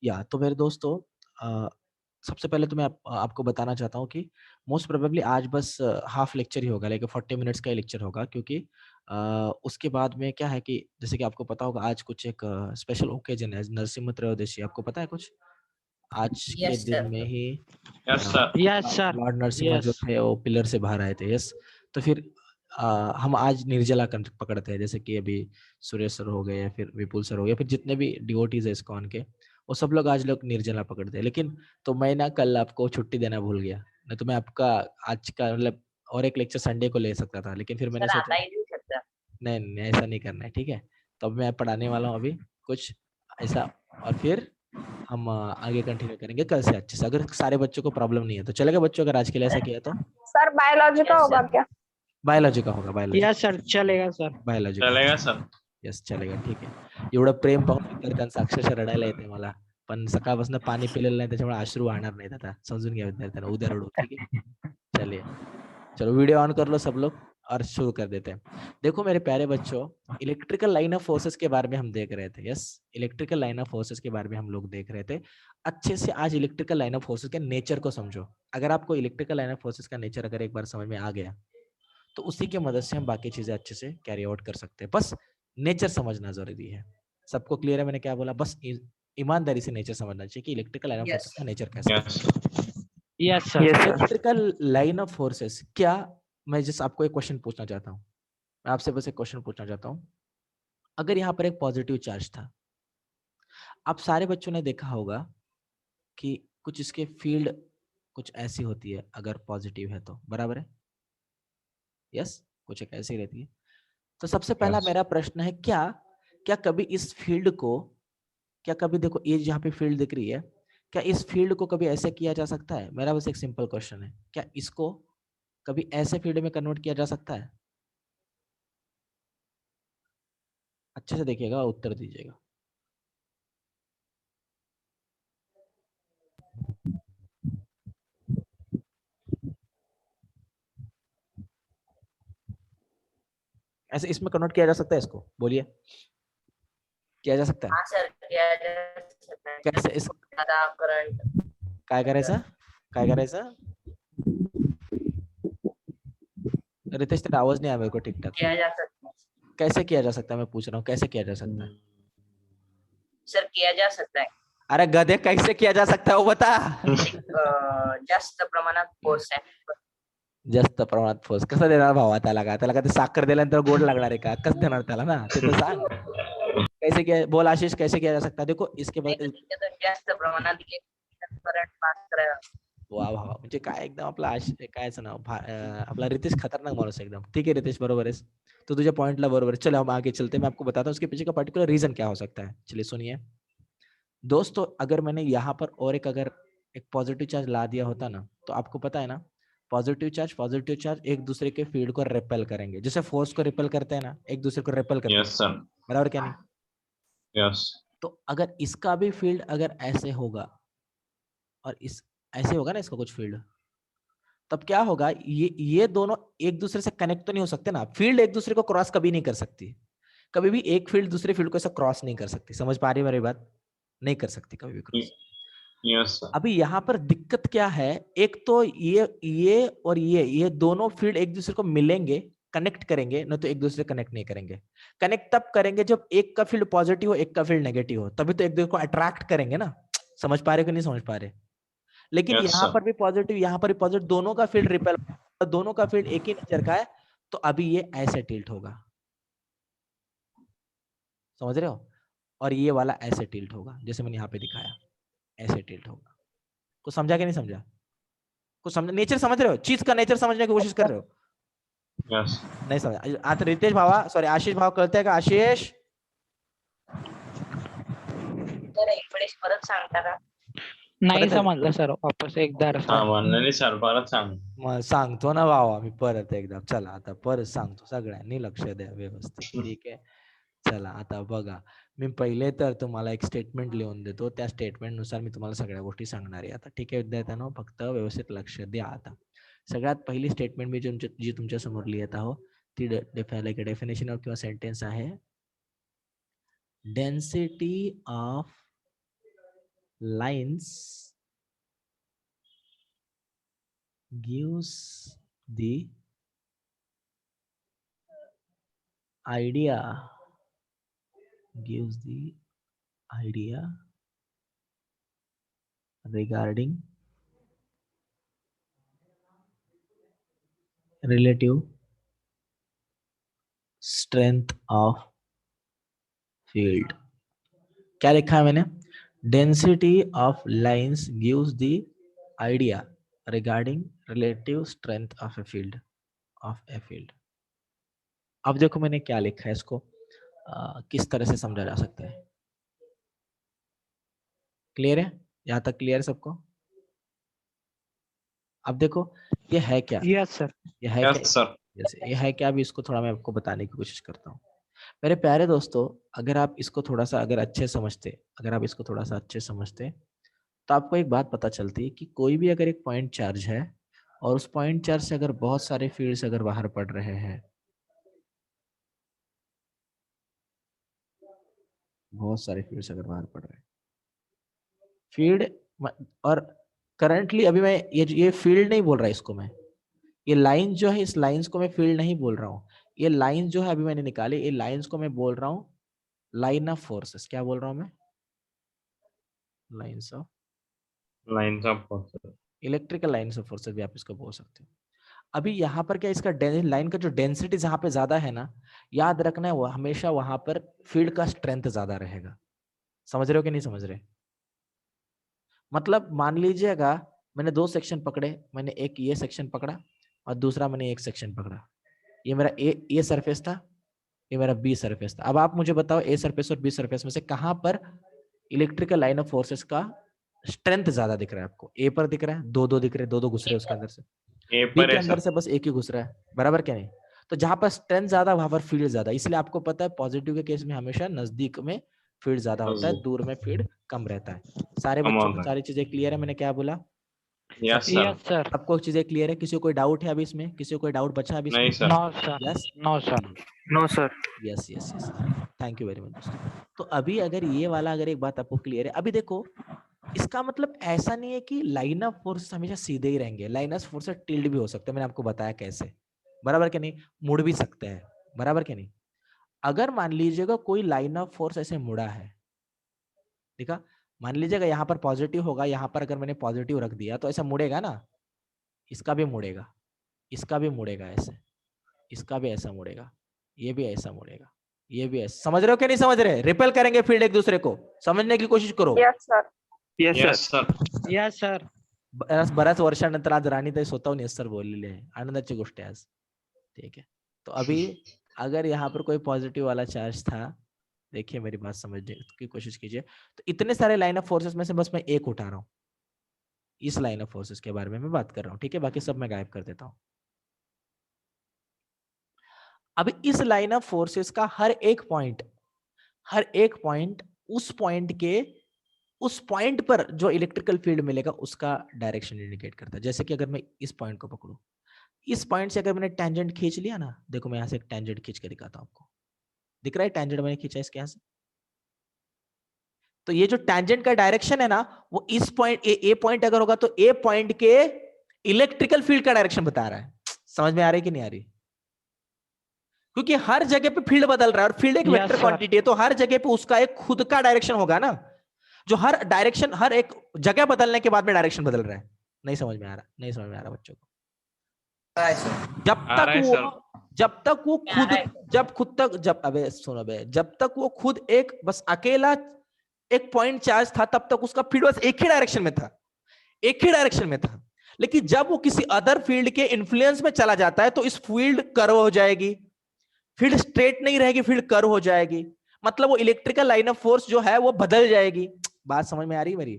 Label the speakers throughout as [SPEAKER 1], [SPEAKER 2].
[SPEAKER 1] तो मेरे दोस्तों, सबसे पहले तो मैं आपको बताना चाहता हूँ कि मोस्ट प्रोबेबली आज बस हाफ लेक्चर ही होगा, लाइक 40 मिनट्स का ही लेक्चर होगा, क्योंकि उसके बाद में क्या है कि जैसे कि आपको पता होगा आज कुछ एक स्पेशल ओकेजन है, नरसिम्हा त्रयोदशी। आपको पता है कुछ? आज के
[SPEAKER 2] यस
[SPEAKER 1] दिन
[SPEAKER 2] सर।
[SPEAKER 1] में ही
[SPEAKER 3] yes sir.
[SPEAKER 4] Yes sir.
[SPEAKER 1] Lord Narasimha जो
[SPEAKER 4] यस।
[SPEAKER 1] थे वो पिलर से बाहर आए थे। यस। तो फिर हम आज निर्जला पकड़ते हैं, जैसे कि अभी सुरेश सर हो गए या फिर विपुल सर हो गए, फिर जितने भी डिवोटीज है इस्कॉन के, वो सब लोग आज लोग निर्जला पकड़ते हैं। लेकिन तो मैं ना कल आपको छुट्टी देना भूल गया, नहीं तो मैं आपका आज का मतलब और एक लेक्चर संडे को ले सकता था, लेकिन फिर मैंने
[SPEAKER 2] सर
[SPEAKER 1] सोचा
[SPEAKER 2] आता ही नहीं सकता।
[SPEAKER 1] नहीं नहीं ऐसा नहीं करना है, ठीक है। तो अब मैं पढ़ाने वाला हूँ अभी कुछ ऐसा, और फिर हम आगे कंटिन्यू करेंगे कल से अच्छे से, अगर सारे बच्चों को प्रॉब्लम नहीं है तो चलेगा बच्चों, अगर आज के लिए ऐसा किया तो।
[SPEAKER 5] सर बायोलॉजी का
[SPEAKER 2] यस
[SPEAKER 5] होगा
[SPEAKER 2] सर।
[SPEAKER 5] क्या?
[SPEAKER 1] बायोलॉजी का होगा, बायोलॉजी
[SPEAKER 4] यस सर, चलेगा सर।
[SPEAKER 1] बायोलॉजी का
[SPEAKER 3] चलेगा सर.
[SPEAKER 1] यस चलेगा, ठीक आहे. एवढं प्रेम पाहून विद्यार्थ्यांचं अक्षरशः रडायला येते मला, पण सकाळपासून पाणी पिलेलं नाही त्याच्यामुळे अश्रू वाहणार नाहीत आता, समजून घ्या विद्यार्थ्यांना, उद्या रडू, ठीक है. चलिए, चलो वीडियो ऑन कर लो सब लोग और शुरू कर देते हैं. देखो मेरे प्यारे बच्चों, इलेक्ट्रिकल लाइन ऑफ फोर्सेस के बारे में हम देख रहे थे. Yes, electrical line of forces के बारे में हम लोग देख रहे थे. अच्छे से आज इलेक्ट्रिकल लाइन ऑफ फोर्सेस के नेचर को समझो. अगर आपको इलेक्ट्रिकल लाइन ऑफ फोर्सेस का नेचर अगर एक बार समझ में आ गया, तो उसी की मदद से हम बाकी चीजें अच्छे से कैरी आउट कर सकते हैं. बस नेचर समझना जरूरी है. सबको क्लियर है मैंने क्या बोला? बस ईमानदारी से नेचर समझना चाहिए कि इलेक्ट्रिकल लाइन ऑफ फोर्सेस का नेचर कैसा है.
[SPEAKER 3] Yes.
[SPEAKER 4] Yes sir.
[SPEAKER 1] Electrical line of forces क्या, मैं जस्ट आपको एक क्वेश्चन पूछना चाहता हूँ. मैं आपसे बस एक क्वेश्चन पूछना चाहता हूँ. अगर यहाँ पर एक पॉजिटिव चार्ज था, आप सारे बच्चों ने देखा होगा कि कुछ इसके फील्ड कुछ ऐसी होती है अगर पॉजिटिव है तो, बराबर है? यस, कुछ एक ऐसी रहती है. तो सबसे पहला
[SPEAKER 3] Yes.
[SPEAKER 1] मेरा प्रश्न है, क्या क्या कभी इस फील्ड को, क्या कभी देखो ये जहाँ पे फील्ड दिख रही है, क्या इस फील्ड को कभी ऐसे किया जा सकता है? मेरा बस एक सिंपल क्वेश्चन है, क्या इसको कभी ऐसे फील्ड में कन्वर्ट किया जा सकता है? अच्छे से देखिएगा, उत्तर दीजिएगा. ऐसे इसमें कन्वर्ट किया जा सकता है इसको? बोलिए, किया जा सकता है?
[SPEAKER 2] हाँ सर, किया जा सकता है।
[SPEAKER 1] कैसे? इस
[SPEAKER 2] ज्यादा करंट
[SPEAKER 1] काय करायचं, काय करायचं? रितेश तेरा आवाज नहीं आया मेरे को ठीक ठाक.
[SPEAKER 2] किया जा सकता है।
[SPEAKER 1] कैसे किया जा सकता है, मैं पूछ रहा हूँ, कैसे किया जा सकता है?
[SPEAKER 2] सर किया जा सकता है.
[SPEAKER 1] अरे गधे, कैसे किया जा सकता है वो बता.
[SPEAKER 2] जास्त प्रमाणात फोर्स आहे.
[SPEAKER 1] जास्त प्रमाणात फोर्स कसं देणार भावा त्याला? का त्याला का ते साखर दिल्यानंतर गोड लागणार आहे का? कसं देणार त्याला ना, ते तर सांग. कैसे किया, बोल आशीष, कैसे किया जा सकता है? देखो इसके
[SPEAKER 2] नाही
[SPEAKER 1] बाद
[SPEAKER 2] तर तिथे जास्त प्रमाणात करंट पास करा.
[SPEAKER 1] वा भावा, म्हणजे काय एकदम आपला कायचं नाव आपला रितेश खतरनाक माणूस है एकदम. ठीक है रितेश, बरोबर है, तो तुझे पॉइंटला बरोबर है. चलो हम आगे चलते हैं, मैं आपको बताता हूँ उसके पीछे का पर्टिकुलर रीजन क्या हो सकता है. चलिए सुनिए दोस्तों, अगर मैंने यहाँ पर और अगर एक पॉजिटिव चार्ज ला दिया होता ना, तो आपको पता है ना, पॉजिटिव चार्ज एक दूसरे के फील्ड को रिपेल करेंगे, जैसे फोर्स को रिपेल करते हैं ना, एक दूसरे को रिपेल करते हैं.
[SPEAKER 3] Yes, sir.
[SPEAKER 1] बराबर क्या नहीं?
[SPEAKER 3] Yes.
[SPEAKER 1] तो अगर इसका भी फील्ड अगर ऐसे होगा और इस ऐसे होगा ना इसका कुछ फील्ड, तब क्या होगा, ये दोनों एक दूसरे से कनेक्ट तो नहीं हो सकते ना, फील्ड एक दूसरे को क्रॉस कभी नहीं कर सकती. कभी भी एक फील्ड दूसरे फील्ड को ऐसा क्रॉस नहीं कर सकती. समझ पा रही है मेरी बात? नहीं कर सकती कभी भी क्रॉस.
[SPEAKER 3] Yes, sir.
[SPEAKER 1] अभी यहाँ पर दिक्कत क्या है, एक तो ये और ये दोनों फील्ड एक दूसरे को मिलेंगे, कनेक्ट करेंगे, न तो एक दूसरे कनेक्ट नहीं करेंगे. कनेक्ट तब करेंगे जब एक का फील्ड पॉजिटिव हो, एक का फील्ड नेगेटिव हो, तभी तो एक दूसरे को अट्रैक्ट करेंगे ना. समझ पा रहे कि नहीं समझ पा रहे? लेकिन
[SPEAKER 3] Yes,
[SPEAKER 1] यहाँ
[SPEAKER 3] sir.
[SPEAKER 1] पर भी पॉजिटिव, यहाँ पर भी पॉजिटिव, दोनों का फील्ड रिपेल, दोनों का फील्ड एक ही नेचर का है, तो अभी ये ऐसे टिल्ट होगा. समझ रहे हो? और ये वाला ऐसे टिल्ट होगा, जैसे मैंने यहाँ पे दिखाया, ऐसे टिल्ट होगा. कुछ समझा कि नहीं समझा? कुछ समझ, नेचर समझ रहे हो? चीज का नेचर समझने की कोशिश कर रहे हो?
[SPEAKER 3] Yes.
[SPEAKER 1] नहीं समझा. आता रितेश भावा, सॉरी आशीष भाव, कळतंय का आशीष?
[SPEAKER 2] तर एक वेळेस परत सांगता का?
[SPEAKER 4] नाही समजलं सर, वापस एकदा
[SPEAKER 3] हा म्हणलं सर परत सांग.
[SPEAKER 1] मग सांगतो ना भावा मी परत एकदा. चला आता परत सांगतो, सगळ्यांनी लक्ष द्या व्यवस्थित. ठीक आहे, चला आता बघा, मी पहिले तर तुम्हाला एक स्टेटमेंट लिहून देतो, त्या स्टेटमेंट नुसार मी तुम्हाला सगळ्या गोष्टी सांगणार आहे आता. ठीक आहे विद्यार्थ्यांनो, फक्त व्यवस्थित लक्ष द्या. आता सगळ्यात पहिली स्टेटमेंट मी जी तुमच्या समोर लिहित आहो, ती डेफिनेशन किंवा सेंटेन्स आहे, density of lines gives the idea regarding relative strength of field. क्या लिखा है मैंने? Density of lines gives the idea regarding relative strength of a field. अब देखो मैंने क्या लिखा है, इसको किस तरह से समझा जा सकता है। क्लियर है? यहाँ तक क्लियर है सबको? अब देखो ये है क्या?
[SPEAKER 4] Yes sir.
[SPEAKER 1] ये है
[SPEAKER 3] यस
[SPEAKER 1] क्या?
[SPEAKER 3] सर।
[SPEAKER 1] ये है क्या? अभी इसको थोड़ा मैं आपको बताने की कोशिश करता हूँ। मेरे प्यारे दोस्तों, अगर आप इसको थोड़ा सा अच्छे समझते तो आपको एक बात पता चलती है कि कोई भी अगर एक पॉइंट चार्ज है और उस पॉइंट चार्ज से अगर बहुत सारे फील्ड्स अगर बाहर पड़ रहे हैं, फील्ड, और करंटली अभी मैं ये फील्ड नहीं बोल रहा इसको, मैं ये लाइन जो है, इस लाइंस को मैं फील्ड नहीं बोल रहा हूँ। ये लाइन जो है अभी मैंने निकाली, ये लाइंस को मैं बोल रहा हूँ लाइन ऑफ फोर्सेस। क्या बोल रहा हूँ मैं? Lines of
[SPEAKER 3] forces,
[SPEAKER 1] electrical lines of forces भी आप इसको बोल सकते हो। अभी यहाँ पर क्या, इसका लाइन का जो डेंसिटी जहाँ पे ज्यादा है ना, याद रखना है वो हमेशा वहां पर फील्ड का स्ट्रेंथ ज्यादा रहेगा। समझ रहे हो कि नहीं समझ रहे? मतलब मान लीजिएगा मैंने दो सेक्शन पकड़े, मैंने एक ये सेक्शन पकड़ा और दूसरा मैंने एक सेक्शन पकड़ा। ये मेरा ए सरफेस था, ये मेरा बी सरफेस था। अब आप मुझे बताओ ए सरफेस और बी सरफेस में से कहां पर इलेक्ट्रिकल लाइन ऑफ फोर्सेस का स्ट्रेंथ ज्यादा दिख रहा है आपको? ए पर दिख रहा है, दो दिख रहे, दो घुस रहे उसके अंदर से।
[SPEAKER 3] ए
[SPEAKER 1] बी
[SPEAKER 3] पर
[SPEAKER 1] के
[SPEAKER 3] है
[SPEAKER 1] अंदर
[SPEAKER 3] सर।
[SPEAKER 1] से बस एक ही घुस रहा है, बराबर क्या नहीं? तो जहां पर स्ट्रेंथ ज्यादा वहां पर फील्ड ज्यादा, इसलिए आपको पता है पॉजिटिव के केस में हमेशा नजदीक में फील्ड ज्यादा होता है, दूर में फील्ड कम रहता है। सारे
[SPEAKER 3] कम
[SPEAKER 1] बच्चों
[SPEAKER 3] होता
[SPEAKER 1] को
[SPEAKER 3] है।
[SPEAKER 1] सारी चीजें क्लियर है? मैंने क्या बोला?
[SPEAKER 3] Yes sir.
[SPEAKER 4] Yes sir.
[SPEAKER 1] सबको चीजें क्लियर है? किसी को कोई डाउट है अभी इसमें? किसी को कोई डाउट बचा है अभी
[SPEAKER 3] नहीं
[SPEAKER 1] इसमें?
[SPEAKER 3] Sir.
[SPEAKER 4] No sir.
[SPEAKER 1] Yes,
[SPEAKER 4] no sir. No sir.
[SPEAKER 1] Yes yes yes, thank you very much दोस्तों। तो अभी अगर ये वाला अगर एक बात आपको क्लियर है, अभी देखो इसका मतलब ऐसा नहीं है कि लाइन ऑफ फोर्स हमेशा सीधे ही रहेंगे। लाइन ऑफ फोर्स टिल्ड भी हो सकता है, मैंने आपको बताया कैसे, बराबर क्या नहीं? मुड़ भी सकते हैं, बराबर क्या नहीं? अगर मान लीजिएगा कोई लाइन ऑफ फोर्स ऐसे मुड़ा है, देखा, मान लीजिएगा यहाँ पर पॉजिटिव होगा, यहाँ पर अगर मैंने पॉजिटिव रख दिया तो ऐसा मुड़ेगा ना, इसका भी मुड़ेगा, इसका भी मुड़ेगा ऐसे, इसका भी ऐसा मुड़ेगा, ये भी ऐसा मुड़ेगा, ये भी ऐसा। समझ रहे हो क्या नहीं समझ रहे? रिपेल करेंगे फील्ड एक दूसरे को, समझने की कोशिश करो।
[SPEAKER 2] Yes sir.
[SPEAKER 3] Yes sir.
[SPEAKER 4] Yes sir.
[SPEAKER 1] बऱ्याच वर्षानंतर आज राणीताई स्वतःहून येस सर बोललेले आहे, आनंदाची गोष्ट आहे आज। ठीक है, तो अभी अगर यहाँ पर कोई पॉजिटिव वाला चार्ज था, देखिए मेरी बात समझने की कोशिश कीजिए, तो इतने सारे लाइन ऑफ फोर्सेस में से बस मैं एक उठा रहा हूँ, इस लाइन ऑफ फोर्सेस के बारे में मैं बात कर रहा हूँ, ठीक है? बाकी सब मैं गायब कर देता हूँ। अब इस लाइन ऑफ फोर्सेस का हर एक पॉइंट उस पॉइंट पर जो इलेक्ट्रिकल फील्ड मिलेगा उसका डायरेक्शन इंडिकेट करता है। जैसे कि अगर मैं इस पॉइंट को पकड़ूं, इस पॉइंट से अगर मैंने टेंजेंट खींच लिया ना, देखो मैं यहां से एक टेंजेंट खींच के दिखाता हूं आपको, दिख रहा है टेंजेंट मैंने खींचा इसके यहां से। तो ये जो टेंजेंट का डायरेक्शन है ना, वो इस पॉइंट ए पॉइंट अगर होगा तो ए पॉइंट के इलेक्ट्रिकल फील्ड का डायरेक्शन बता रहा है। समझ में आ रही कि नहीं आ रही? क्योंकि हर जगह पे फील्ड बदल रहा है और फील्ड एक वेक्टर क्वांटिटी है, तो हर जगह पे उसका एक खुद का डायरेक्शन होगा ना, जो हर डायरेक्शन, हर एक जगह बदलने के बाद में डायरेक्शन बदल रहा है। नहीं समझ में आ रहा? नहीं समझ में आ रहा बच्चों को? जब तक वो खुद एक बस अकेला एक पॉइंट चार्ज था, तब तक उसका फील्ड बस एक ही डायरेक्शन में था। लेकिन जब वो किसी अदर फील्ड के इन्फ्लुएंस में चला जाता है तो इस फील्ड कर्व हो जाएगी, फील्ड स्ट्रेट नहीं रहेगी, फील्ड कर्व हो जाएगी। मतलब वो इलेक्ट्रिकल लाइन ऑफ फोर्स जो है वो बदल जाएगी। बात समझ में आ रही है मेरी?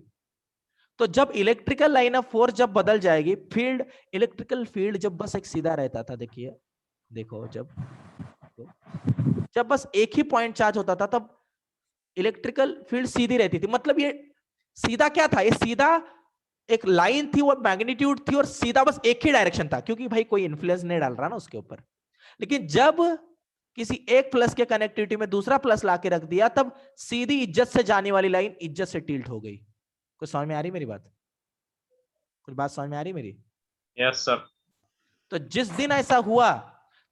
[SPEAKER 1] तो जब इलेक्ट्रिकल लाइन ऑफ फोर्स जब बदल जाएगी, फील्ड, इलेक्ट्रिकल फील्ड जब बस एक सीधा रहता था, देखिए देखो, जब बस एक ही पॉइंट चार्ज होता था तब इलेक्ट्रिकल फील्ड सीधी रहती थी। मतलब ये सीधा क्या था? ये सीधा एक लाइन थी, वो मैग्नीट्यूड थी और सीधा बस एक ही डायरेक्शन था, क्योंकि भाई कोई इन्फ्लुएंस नहीं डाल रहा ना उसके ऊपर। लेकिन जब किसी एक प्लस के कनेक्टिविटी में दूसरा प्लस लाके रख दिया, तब सीधी इज्जत से जाने वाली लाइन इज्जत से टिल्ट हो गई। कुछ समझ में आ रही मेरी बात? कुछ बात समझ में आ रही मेरी?
[SPEAKER 3] Yes, sir.
[SPEAKER 1] तो जिस दिन ऐसा हुआ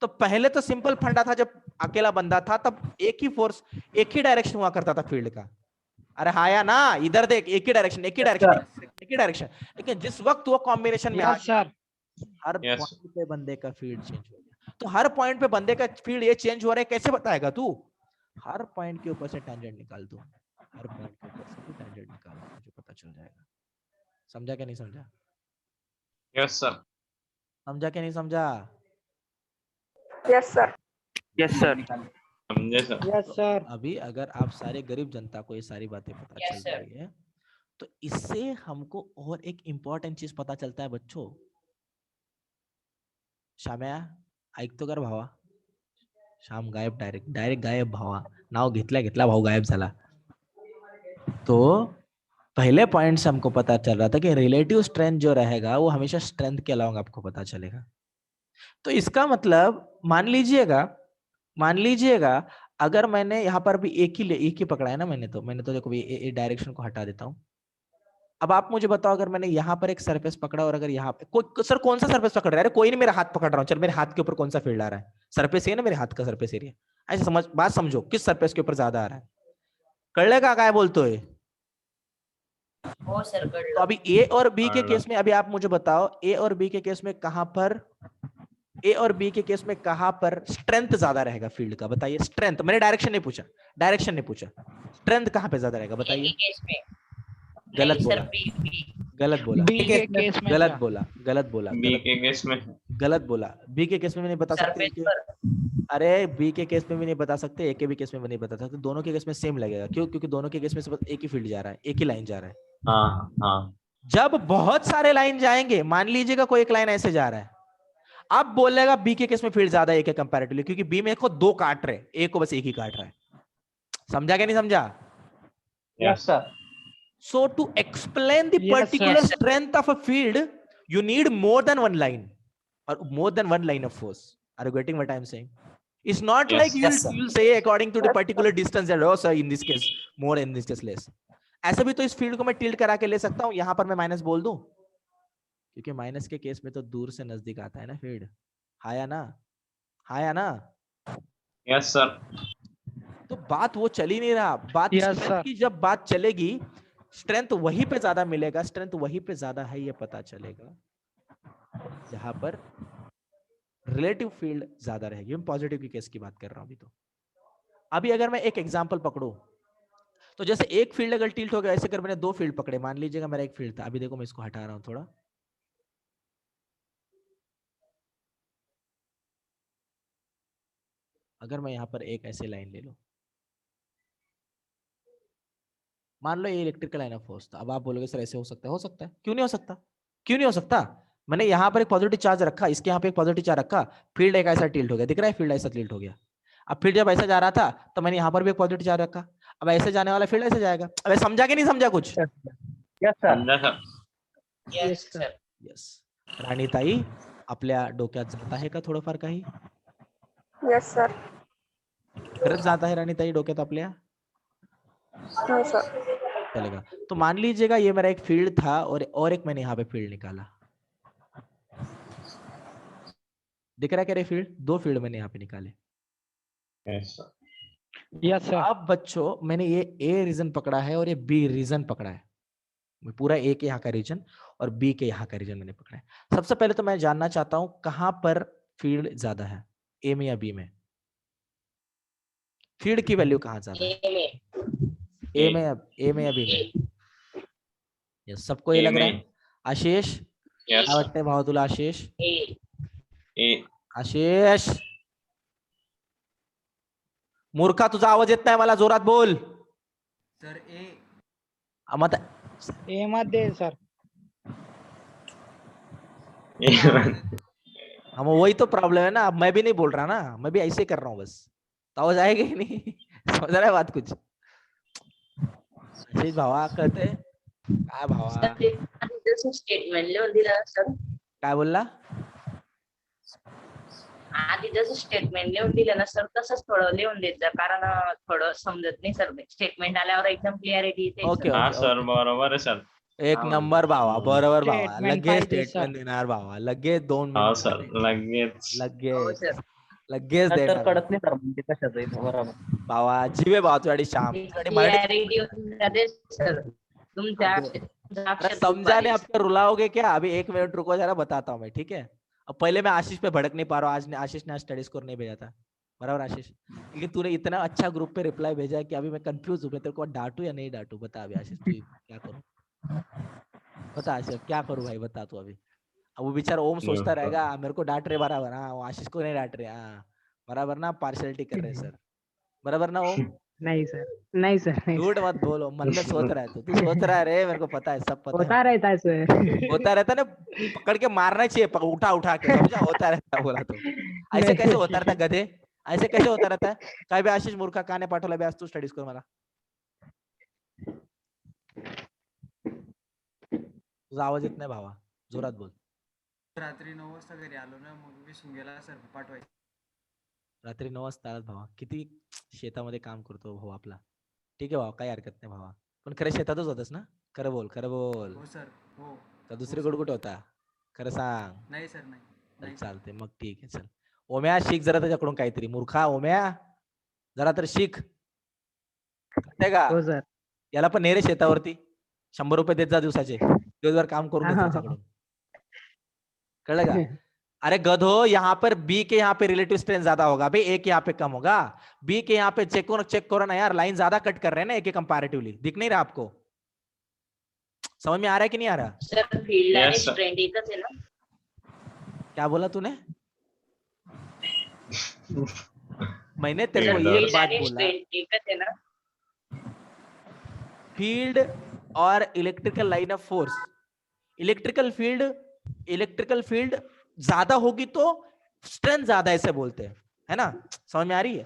[SPEAKER 1] तो पहले तो सिंपल फंडा था, जब अकेला बंदा था तब एक ही फोर्स, एक ही डायरेक्शन हुआ करता था फील्ड का। अरे हाया ना, इधर देख, एक ही डायरेक्शन, एक ही डायरेक्शन, एक ही डायरेक्शन। लेकिन जिस वक्त वो कॉम्बिनेशन में आ
[SPEAKER 4] यस सर।
[SPEAKER 1] हर
[SPEAKER 3] Yes.
[SPEAKER 1] पॉइंट पे बंदे का फील्ड चेंज हो गया। तो हर पॉइंट पे बंदे का फील्ड ये चेंज हो रहा है, कैसे बताएगा तू? हर पॉइंट के ऊपर से टेंजेंट निकाल दो, हर पॉइंट के ऊपर से टेंजेंट निकाल दो, मुझे पता चल जाएगा। समझा क्या नहीं समझा?
[SPEAKER 3] Yes, sir.
[SPEAKER 1] समझा क्या नहीं समझा?
[SPEAKER 2] Yes sir.
[SPEAKER 4] Yes sir.
[SPEAKER 3] समझे सर?
[SPEAKER 4] Yes sir.
[SPEAKER 1] अभी अगर आप सारे गरीब जनता को ये सारी बातें पता
[SPEAKER 2] Yes,
[SPEAKER 1] चल
[SPEAKER 2] sir.
[SPEAKER 1] रही है तो इससे हमको और एक इम्पॉर्टंट चीज पता चलता है बच्चों। श्याम्या ऐकतो कर भावा? श्याम गायब, डायरेक्ट गायब भावा, नाव घेतल्या भाऊ गायब झाला। तो पहले पॉइंट से हमको पता चल रहा था कि रिलेटिव स्ट्रेंथ जो रहेगा वो हमेशा स्ट्रेंथ के अलावा आपको पता चलेगा। तो इसका मतलब मान लीजिएगा अगर मैंने यहाँ पर भी एक ही पकड़ा है ना, मैंने तो देखो ये डायरेक्शन को हटा देता हूँ। अब आप मुझे बताओ, अगर मैंने यहाँ पर एक सरफेस पकड़ा और अगर यहाँ पे सर कौन सा सरफेस पकड़ रहा है? अरे कोई नहीं, मेरा हाथ पकड़ रहा हूँ, चल मेरे हाथ के ऊपर कौन सा फील्ड आ रहा है? सरफेस है ना, मेरे हाथ का सरफेस एरिया। ऐसे बात समझो, किस सरफेस के ऊपर ज्यादा आ रहा है? कळलं का काय बोलतोय?
[SPEAKER 2] हो सर,
[SPEAKER 1] तो
[SPEAKER 2] कळलं.
[SPEAKER 1] अभी ए और बी के
[SPEAKER 3] कळलं.
[SPEAKER 1] केस में अभी आप मुझे बताओ, ए और बी के केस में कहां पर स्ट्रेंथ ज्यादा रहेगा फील्ड का? बताइए स्ट्रेंथ। मैंने डायरेक्शन नहीं पूछा, स्ट्रेंथ कहां पे ज्यादा रहेगा
[SPEAKER 2] एक ही
[SPEAKER 1] बताइए?
[SPEAKER 2] केस में.
[SPEAKER 1] गलत
[SPEAKER 2] नहीं
[SPEAKER 1] बोला,
[SPEAKER 2] सर, बी बी.
[SPEAKER 1] गलत बोला,
[SPEAKER 4] बी के केस में
[SPEAKER 1] गलत
[SPEAKER 4] सर।
[SPEAKER 1] बोला, गलत बोला,
[SPEAKER 3] बी के केस में
[SPEAKER 1] गलत बोला। बी के केस में भी नहीं बता सकते
[SPEAKER 2] सरफेस पर.
[SPEAKER 1] अरे बी के केस में भी नहीं बता सकते, ए के भी केस में भी नहीं बता सकते। दोनों के केस में सेम लगेगा। क्यों? क्योंकि दोनों के केस में सिर्फ एक ही फील्ड जा रहा है, एक ही लाइन जा रहा है।
[SPEAKER 3] हाँ हाँ
[SPEAKER 1] जब बहुत सारे लाइन जाएंगे, मान लीजिएगा कोई एक लाइन ऐसे जा रहा है, अब बोलेगा बी के केस में फील्ड ज्यादा है ए के कंपैरेटिवली, क्योंकि बी में को दो काट रहे, ए को बस एक ही काट रहा है। समझा क्या नहीं समझा?
[SPEAKER 3] Yes sir
[SPEAKER 1] So to explain the
[SPEAKER 4] Yes,
[SPEAKER 1] particular
[SPEAKER 2] sir.
[SPEAKER 1] strength of a field, you need more than one line or more than one line of force. Are you getting what I am saying? It's not
[SPEAKER 3] Yes.
[SPEAKER 1] like
[SPEAKER 2] Yes, sir.
[SPEAKER 1] you'll say according to the particular distance that, oh sir, in this case more, in this case less. ऐसे भी तो इस field को मैं tilt करा के ले सकता हूँ, यहाँ पर मैं माइनस बोल दूं, क्योंकि माइनस के केस में तो दूर से नजदीक आता है ना फील्ड। हाया ना?
[SPEAKER 3] यस सर
[SPEAKER 1] तो बात वो चल ही नहीं रहा। बात
[SPEAKER 4] Yes,
[SPEAKER 1] strength
[SPEAKER 4] sir.
[SPEAKER 1] की जब बात चलेगी, स्ट्रेंथ वहीं पे ज्यादा मिलेगा, स्ट्रेंथ वहीं पे ज्यादा है, ये पता चलेगा जहां पर रिलेटिव फील्ड ज्यादा रहेगी। मैं पॉजिटिव की केस की बात कर रहा हूं अभी अगर मैं एक एग्जांपल पकड़ूं, तो जैसे एक फील्ड अगर टिल्ट हो गया, ऐसे अगर मैंने दो फील्ड पकड़े, मान लीजिएगा मेरा एक फील्ड था, अभी देखो मैं इसको हटा रहा हूं थोड़ा, अगर मैं यहां पर एक ऐसे लाइन ले लूं, मान लो ये इलेक्ट्रिकल लाइन ऑफ फोर्स था। अब आप बोलोगे सर ऐसे हो सकता है, क्यों नहीं हो सकता? क्यों नहीं हो सकता? मैंने यहाँ पर एक पॉजिटिव चार्ज रखा, इसके यहाँ पे एक पॉजिटिव चार्ज रखा, फील्ड एक ऐसा टिल्ट हो गया, दिख रहा है फील्ड ऐसा टिल्ट हो गया। अब फील्ड जब ऐसा जा रहा था तो मैंने यहाँ पर भी एक पॉजिटिव चार्ज रखा, अब ऐसे जाने वाला फील्ड ऐसे जाएगा। अब समझा कि नहीं समझा कुछ?
[SPEAKER 4] Yes sir.
[SPEAKER 3] समझा सर
[SPEAKER 2] यस सर.
[SPEAKER 1] यस। राणीताई, आपल्या डोक्यात जात आहे का थोडंफार काही?
[SPEAKER 2] Yes sir.
[SPEAKER 1] खरंच जात आहे राणीताई डोक्यात आपल्या?
[SPEAKER 2] हो सर.
[SPEAKER 1] चलेगा। तो मान लीजिएगा ये मेरा एक फील्ड था और एक मैंने यहाँ पे फील्ड निकाला, दिख रहा है क्या रे फील्ड? दो फील्ड मैंने यहाँ पे निकाले।
[SPEAKER 3] Yes sir
[SPEAKER 4] yes sir.
[SPEAKER 1] अब बच्चों मैंने ये ए रीजन पकड़ा है और ये बी रीजन पकड़ा है, मैं पूरा ए के यहाँ का रीजन और बी के यहाँ का रीजन मैंने पकड़ा है। सबसे पहले तो मैं जानना चाहता हूं कहां पर फील्ड ज्यादा है, ए में या बी में? फील्ड की वैल्यू कहां ज्यादा है? ए में या बी में? यस, सबको ये
[SPEAKER 3] A
[SPEAKER 1] लग रहा
[SPEAKER 3] में।
[SPEAKER 1] है? आशीष,
[SPEAKER 3] यस
[SPEAKER 1] काय वाटतंय भावा तुला? आशीष,
[SPEAKER 3] ए
[SPEAKER 1] आशीष मूर्खा, तुझा आवाज येत नाही मला, जोरात बोल
[SPEAKER 5] सर ए.
[SPEAKER 1] मत।
[SPEAKER 4] ए मध्ये सर।
[SPEAKER 1] हम वही तो प्रॉब्लम है ना, अब मैं भी नहीं बोल रहा ना, मैं भी ऐसे ही कर रहा हूँ बस, तो आवाज आएगा ही नहीं। समझ रहा है बात कुछ? आशीष भावा कळते काय भावा?
[SPEAKER 2] स्टेटमेंट लिहून दिलं सर.
[SPEAKER 1] काय बोलला?
[SPEAKER 2] आधी जसं स्टेटमेंट लिहून दिलं ना सर, तसंच थोडं लिहून देत जा, कारण थोडं समजत नाही सर. स्टेटमेंट आल्यावर एकदम क्लिअरिटी येते.
[SPEAKER 1] ओके
[SPEAKER 3] हाँ
[SPEAKER 1] ओके
[SPEAKER 3] सर
[SPEAKER 1] ओके
[SPEAKER 3] बरोबर है सर
[SPEAKER 1] एक नंबर भावा, बरोबर भावा.
[SPEAKER 4] Statement
[SPEAKER 1] लगेच
[SPEAKER 4] पाहिजे, sir.
[SPEAKER 1] स्टेटमेंट देणार भावा, लगेच 2
[SPEAKER 3] हा
[SPEAKER 1] मिनिट
[SPEAKER 3] सर लगेच.
[SPEAKER 2] हो
[SPEAKER 1] लगेच
[SPEAKER 2] सर.
[SPEAKER 1] लगेच
[SPEAKER 6] नंतर
[SPEAKER 1] देणार
[SPEAKER 6] कळत नाही सर म्हणजे कशाचं आहे बरोबर.
[SPEAKER 1] भावा. जीवे भावा तुझ्यासाठी श्याम, तुझ्यासाठी मराठी.
[SPEAKER 2] क्लियरिटी होऊन जाते सर. तुमच्या
[SPEAKER 1] अबे,
[SPEAKER 2] तुमचा
[SPEAKER 1] अरे
[SPEAKER 2] अक्षर खूप
[SPEAKER 1] समझाने
[SPEAKER 2] भारी
[SPEAKER 1] अब क्या रुलाओगे क्या? अभी 1 मिनट रुको जरा, बताता हूँ मैं, ठीक है. अब पहले मैं आशीष पे भड़क नहीं पा रहा हूँ. आशीष ने आज स्टडी स्कोर नहीं भेजा था, बराबर आशीष. लेकिन तूने इतना अच्छा ग्रुप पे रिप्लाई भेजा है कि अभी मैं कंफ्यूज हूँ. मैं तेरे को डांटू या नहीं डांटू, बता अभी आशीष. तू क्या करूँ, बता आशीष, क्या करूँ भाई, बता तू अभी. अब वो बेचारा ओम सोचता
[SPEAKER 3] सर.
[SPEAKER 1] रहेगा मेरे को डांट रहे बराबर, हाँ वो आशीष को नहीं डांट रहे, हाँ बराबर ना, पार्शलिटी कर रहे सर, बराबर ना ओम.
[SPEAKER 7] नहीं सर, नहीं सर, नहीं
[SPEAKER 1] झूठ
[SPEAKER 7] सर।
[SPEAKER 1] मत बोलो, मन में सोच रहा है तू सोच रहा है रे, मेरे को पता है, सब पता है.
[SPEAKER 7] होता रहता है सर।
[SPEAKER 1] होता रहता ना, पकड़ के मारना चाहिए, उठा उठा के, समझा, होता रहता बोला तो. ऐसे कैसे होता रहता गधे, ऐसे कैसे होता रहता है. काय बे आशिष मूर्खा, का नाही पाठवला बे आज तू स्टडीज कर मला. तुझा आवाज येत नाही भावा, जोरात बोल.
[SPEAKER 5] रात्री 9 वाजता घरी आलो ना, मग विसरून गेला सर पाठवायचं.
[SPEAKER 1] रात्री 9 वाजता आलात भावा, किती शेतामध्ये काम करतो भाऊ आपला. ठीक आहे भावा, काही हरकत नाही भावा, पण खरं शेतातच होतस ना, खरं बोल, खरं बोल.
[SPEAKER 5] हो सर, हो.
[SPEAKER 1] का दुसरीकडे कुठे होता, खरं सांग.
[SPEAKER 5] नाही सर, नाही.
[SPEAKER 1] चल
[SPEAKER 5] नाही.
[SPEAKER 1] चालते मग, ठीक आहे. चल ओम्या, शिक जरा त्याच्याकडून काहीतरी, मूर्खा ओम्या, जरा तर शिक. कळतंय का,
[SPEAKER 7] हो सर.
[SPEAKER 1] याला पण नेरे शेतावरती, 100 रुपये देत जा दिवसाचे, दिवसभर काम करून घे त्याच्याकडून. कळलं का. अरे गधो, यहाँ पर बी के यहाँ पे रिलेटिव स्ट्रेंथ ज्यादा होगा भाई, ए के यहाँ पे कम होगा. बी के यहाँ पे चेक करो ना यार, लाइन ज्यादा कट कर रहे हैं ना ए के कंपैरेटिवली, दिख नहीं रहा आपको, समझ में आ रहा है कि नहीं आ रहा.
[SPEAKER 2] सर. फील्ड आणि
[SPEAKER 3] Yes, sir.
[SPEAKER 2] स्ट्रेंथ एकच आहे ना.
[SPEAKER 1] क्या बोला तूने, मैंने तेरे को
[SPEAKER 3] Field
[SPEAKER 1] एक
[SPEAKER 2] फील्ड
[SPEAKER 1] बात
[SPEAKER 2] आणि
[SPEAKER 1] बोला,
[SPEAKER 2] स्ट्रेंथ एकच आहे ना.
[SPEAKER 1] फील्ड और electrical line of force, electrical field ज्यादा होगी तो स्ट्रेंथ ज्यादा, ऐसे बोलते हैं, है ना, समझ में आ रही है.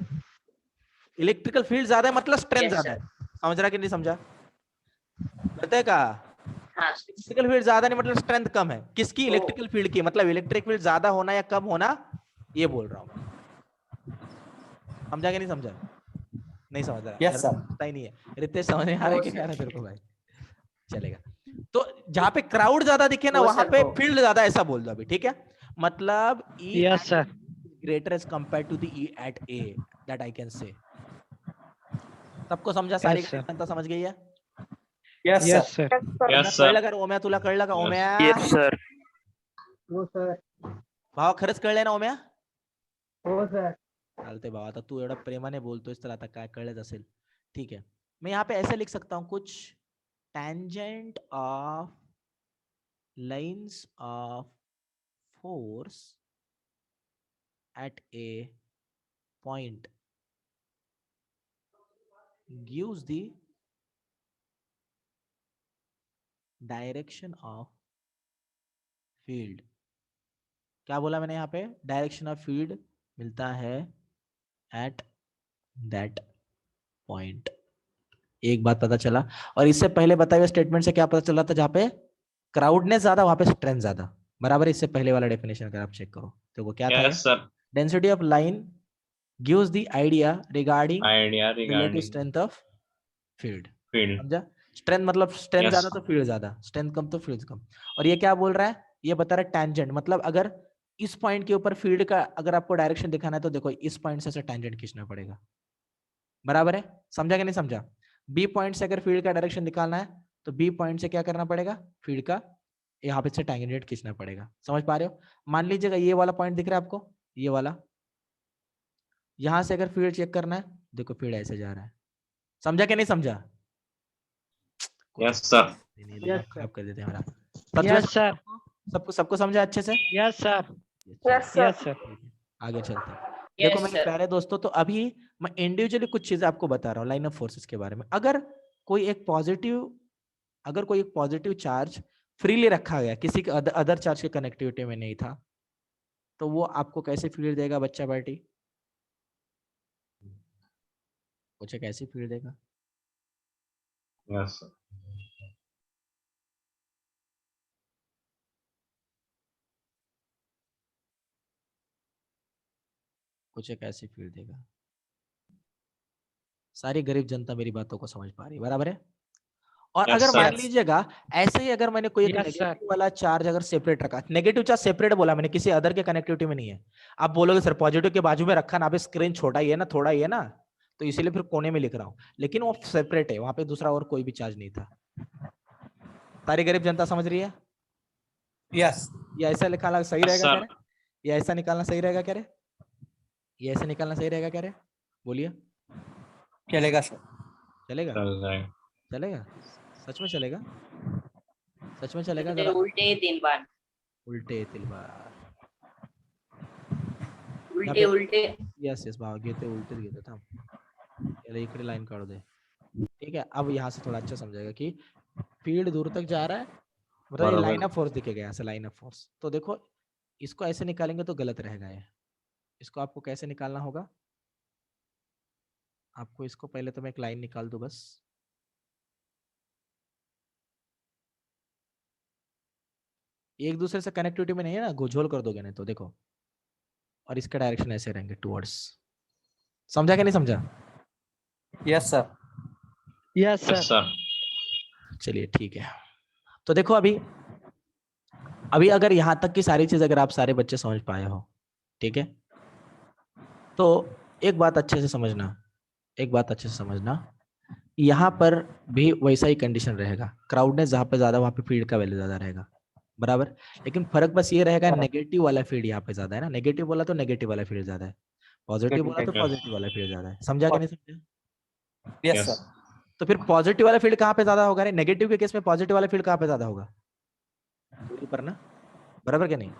[SPEAKER 1] इलेक्ट्रिकल फील्ड ज्यादा है मतलब स्ट्रेंथ
[SPEAKER 2] Yes,
[SPEAKER 1] ज्यादा है, समझ रहा कि नहीं समझा, करते है का.
[SPEAKER 2] हा.
[SPEAKER 1] इलेक्ट्रिकल फील्ड ज्यादा नहीं मतलब स्ट्रेंथ कम है, किसकी,
[SPEAKER 2] हो.
[SPEAKER 1] इलेक्ट्रिकल फील्ड की, मतलब इलेक्ट्रिक फील्ड ज्यादा होना या कम होना, ये बोल रहा हूँ. समझा कि नहीं समझा, नहीं समझ रहा.
[SPEAKER 6] Yes, sir.
[SPEAKER 1] पता ही नहीं है. रितेश समझ में आ रहा है कि नहीं आ रहा तेरे को भाई, चलेगा. तो जहां पे क्राउड ज्यादा दिखे ना,
[SPEAKER 2] हो
[SPEAKER 1] वहां
[SPEAKER 2] सर,
[SPEAKER 1] पे
[SPEAKER 2] हो.
[SPEAKER 1] फील्ड ज्यादा, ऐसा बोल दो अभी, ठीक है. मतलब E
[SPEAKER 4] Yes, sir.
[SPEAKER 1] greater as compared to the E at A, that I can say. सबको समझा, सारी
[SPEAKER 4] Yes, sir.
[SPEAKER 1] जनता समझ गई है.
[SPEAKER 6] Yes,
[SPEAKER 4] Yes,
[SPEAKER 6] sir.
[SPEAKER 4] sir.
[SPEAKER 3] Yes, sir.
[SPEAKER 1] कळलं का रे ओम्या, तुला कळलं का
[SPEAKER 3] Yes.
[SPEAKER 1] ओम्या.
[SPEAKER 7] Yes, sir. हो सर.
[SPEAKER 1] भावा खरंच कळलंय ना ओम्या.
[SPEAKER 7] हो सर.
[SPEAKER 1] चालते भावा, आता तू एवढा प्रेमाने बोलतोयस तर आता काय कळलंच असेल. ठीक है, मैं यहाँ पे ऐसे लिख सकता हूँ कुछ, tangent of lines of force at a point gives the direction of field. क्या बोला मैंने यहाँ पे, डायरेक्शन ऑफ फील्ड मिलता है एट दैट पॉइंट. एक बात पता चला. और इससे पहले बताए हुए स्टेटमेंट से क्या पता चला था, जहां पे क्राउडनेस ज्यादा वहां पे स्ट्रेंथ ज्यादा, बराबर. इससे पहले वाला डेफिनेशन अगर आप चेक करो तो वो क्या था,
[SPEAKER 3] Yes, sir.
[SPEAKER 1] Density of line gives the idea regarding
[SPEAKER 3] Idea
[SPEAKER 1] relative
[SPEAKER 3] regarding
[SPEAKER 1] strength of field.
[SPEAKER 3] field.
[SPEAKER 1] समझा, स्ट्रेंथ मतलब स्ट्रेंथ
[SPEAKER 3] Yes.
[SPEAKER 1] ज्यादा तो फील्ड ज्यादा, स्ट्रेंथ कम तो फील्ड कम. और ये क्या बोल रहा है, ये बता रहा है टेंजेंट, मतलब अगर इस पॉइंट के ऊपर फील्ड का अगर आपको डायरेक्शन दिखाना है तो देखो इस पॉइंट से ऐसे टेंजेंट खींचना पड़ेगा, बराबर है. समझा कि नहीं समझा. बी पॉइंट से अगर फील्ड का डायरेक्शन निकालना है तो बी पॉइंट से क्या करना पड़ेगा, फील्ड का यहाँ पे से टेंजेंट खींचना पड़ेगा. समझ पा रहे हो. मान लीजिएगा ये वाला पॉइंट दिख रहा है आपको, ये वाला, यहां से अगर फील्ड चेक करना है, देखो फील्ड ऐसे जा रहा है. समझा कि नहीं समझा.
[SPEAKER 3] Yes, sir.
[SPEAKER 7] Yes,
[SPEAKER 1] खराब कर देते हैं हमारा.
[SPEAKER 4] Yes, sir.
[SPEAKER 1] सबको समझा अच्छे से.
[SPEAKER 4] Yes, sir.
[SPEAKER 2] Yes, sir.
[SPEAKER 4] Yes, sir.
[SPEAKER 1] आगे चलते हैं.
[SPEAKER 2] Yes,
[SPEAKER 1] देखो मेरे
[SPEAKER 2] sir.
[SPEAKER 1] प्यारे दोस्तों, तो अभी मैं इंडिविजुअली कुछ चीजें आपको बता रहा हूँ लाइन ऑफ फोर्सेस के बारे में. अगर कोई एक पॉजिटिव चार्ज फ्रीली रखा गया, किसी के अदर चार्ज के कनेक्टिविटी में नहीं था, तो वो आपको कैसे फील्ड देगा बच्चा पार्टी, मुझे कैसे फील्ड देगा.
[SPEAKER 3] Yes, sir.
[SPEAKER 1] कुछ एक ऐसी फील्ड देगा. सारी गरीब जनता मेरी बातों को समझ पा रही है, बराबर है. और
[SPEAKER 3] Yes,
[SPEAKER 1] अगर
[SPEAKER 3] sir.
[SPEAKER 1] मान लीजिएगा ऐसे ही अगर मैंने कोई एक
[SPEAKER 4] Yes, sir.
[SPEAKER 1] नेगेटिव वाला चार्ज अगर सेपरेट रखा, नेगेटिव चार्ज सेपरेट बोला मैंने, किसी अदर के कनेक्टिविटी में नहीं है। आप बोलोगे सर पॉजिटिव के बाजू में रखा ना, अब स्क्रीन छोटा ही है ना, थोड़ा ही है ना, तो इसीलिए फिर कोने में लिख रहा हूँ, लेकिन वो सेपरेट है, वहां पे दूसरा और कोई भी चार्ज नहीं था। सारी गरीब जनता समझ रही है?
[SPEAKER 6] यस
[SPEAKER 1] ये ऐसा निकालना सही
[SPEAKER 3] Yes,
[SPEAKER 1] रहेगा
[SPEAKER 3] sir.
[SPEAKER 1] क्या रे? ये ऐसा निकालना सही रहेगा क्या रे? ये ऐसे निकालना सही रहेगा क्या रे? बोलिए।
[SPEAKER 6] चलेगा सर।
[SPEAKER 1] चलेगा?
[SPEAKER 3] चल जाएगा।
[SPEAKER 1] चलेगा? सच में चलेगा? सच में चलेगा?
[SPEAKER 2] उलटे
[SPEAKER 1] जरा
[SPEAKER 2] उलटे तीन बार
[SPEAKER 1] उलटे येतील बार.
[SPEAKER 2] उलटे उलटे
[SPEAKER 1] यस यस भाव घेते उलटेच घेते थांब. याला इकडे लाइन काढू दे. ठीक है, अब यहाँ से थोड़ा अच्छा समझेगा कि फील्ड दूर तक जा रहा है, मतलब ये
[SPEAKER 3] बराबर।
[SPEAKER 1] लाइन ऑफ फोर्स दिखेगा यहाँ से, लाइन ऑफ फोर्स। तो देखो इसको ऐसे निकालेंगे तो गलत रहेगा ये। इसको आपको कैसे निकालना होगा? आपको इसको पहले तो मैं एक लाइन निकाल दूं बस। एक दूसरे से कनेक्टिविटी में नहीं है ना, घोझोल कर दोगे नहीं तो देखो, और इसका डायरेक्शन ऐसे रहेंगे टुवर्ड्स। समझा कि नहीं समझा?
[SPEAKER 6] Yes sir.
[SPEAKER 4] Yes, sir.
[SPEAKER 3] Yes, sir.
[SPEAKER 1] चलिए ठीक है। तो देखो अभी अगर यहाँ तक की सारी चीज अगर आप सारे बच्चे समझ पाए हो, ठीक है, तो एक बात अच्छे से समझना, एक बात अच्छे से समझना, यहाँ पर भी वैसा ही कंडीशन रहेगा। क्राउडनेस जहाँ पे ज्यादा वहाँ पे फील्ड का वैल्यू ज्यादा रहेगा, बराबर। लेकिन फर्क बस ये रहेगा, नेगेटिव वाला फील्ड यहाँ पे ज्यादा है ना, नेगेटिव बोला तो नेगेटिव वाला फील्ड ज्यादा है, पॉजिटिव बोला तो
[SPEAKER 3] Yes.
[SPEAKER 1] पॉजिटिव वाला फील्ड ज्यादा है। समझा कि नहीं समझा?
[SPEAKER 6] Yes
[SPEAKER 3] Yes.
[SPEAKER 6] सर।
[SPEAKER 1] तो फिर पॉजिटिव वाला फील्ड कहाँ पे ज्यादा होगा रे? नेगेटिव के केस में पॉजिटिव वाला फील्ड कहाँ पे ज्यादा होगा? दूरी पर ना, बराबर क्या नहीं?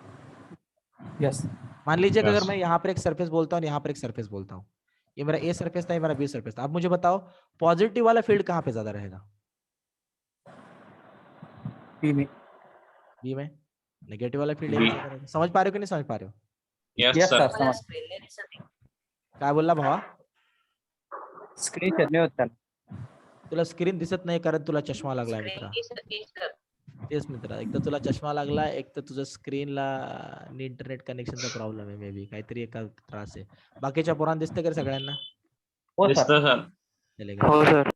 [SPEAKER 6] यस
[SPEAKER 1] मान लीजिए कि
[SPEAKER 3] Yes.
[SPEAKER 1] अगर मैं यहाँ पर एक सरफेस बोलता हूँ, यहाँ पर एक सरफेस बोलता हूँ, ये मेरा ए सरफेस था, ये मेरा बी सरफेस था। अब मुझे बताओ पॉजिटिव वाला फील्ड कहाँ पे ज्यादा रहेगा?
[SPEAKER 6] बी में।
[SPEAKER 1] बी में। नेगेटिव वाला फील्ड
[SPEAKER 3] B.
[SPEAKER 1] ज्यादा रहेगा। समझ पा रहे हो कि नहीं समझ पा रहे हो?
[SPEAKER 3] Yes,
[SPEAKER 6] yes
[SPEAKER 3] sir.
[SPEAKER 6] सर
[SPEAKER 2] मला
[SPEAKER 6] समज।
[SPEAKER 2] स्क्रीन नाही दिसत आहे.
[SPEAKER 1] काय बोलला भावा?
[SPEAKER 6] स्क्रीन शेअर नाही होत त्याला.
[SPEAKER 1] तुला स्क्रीन दिसत नाही कारण तुला चष्मा लागलाय
[SPEAKER 2] स्क्रीन
[SPEAKER 1] मित्रा.
[SPEAKER 2] दिसत नाही, सर.
[SPEAKER 1] तेच मित्रा, एक तर तुला चष्मा लागला, एक तर तुझं स्क्रीनला इंटरनेट कनेक्शनचा प्रॉब्लेम आहे, मे बी काहीतरी एका त्रास आहे. बाकीच्या पोरांना दिसते का सगळ्यांना?
[SPEAKER 6] हो सर.
[SPEAKER 3] दिसतं sir.
[SPEAKER 1] चलेगा.
[SPEAKER 4] हो सर.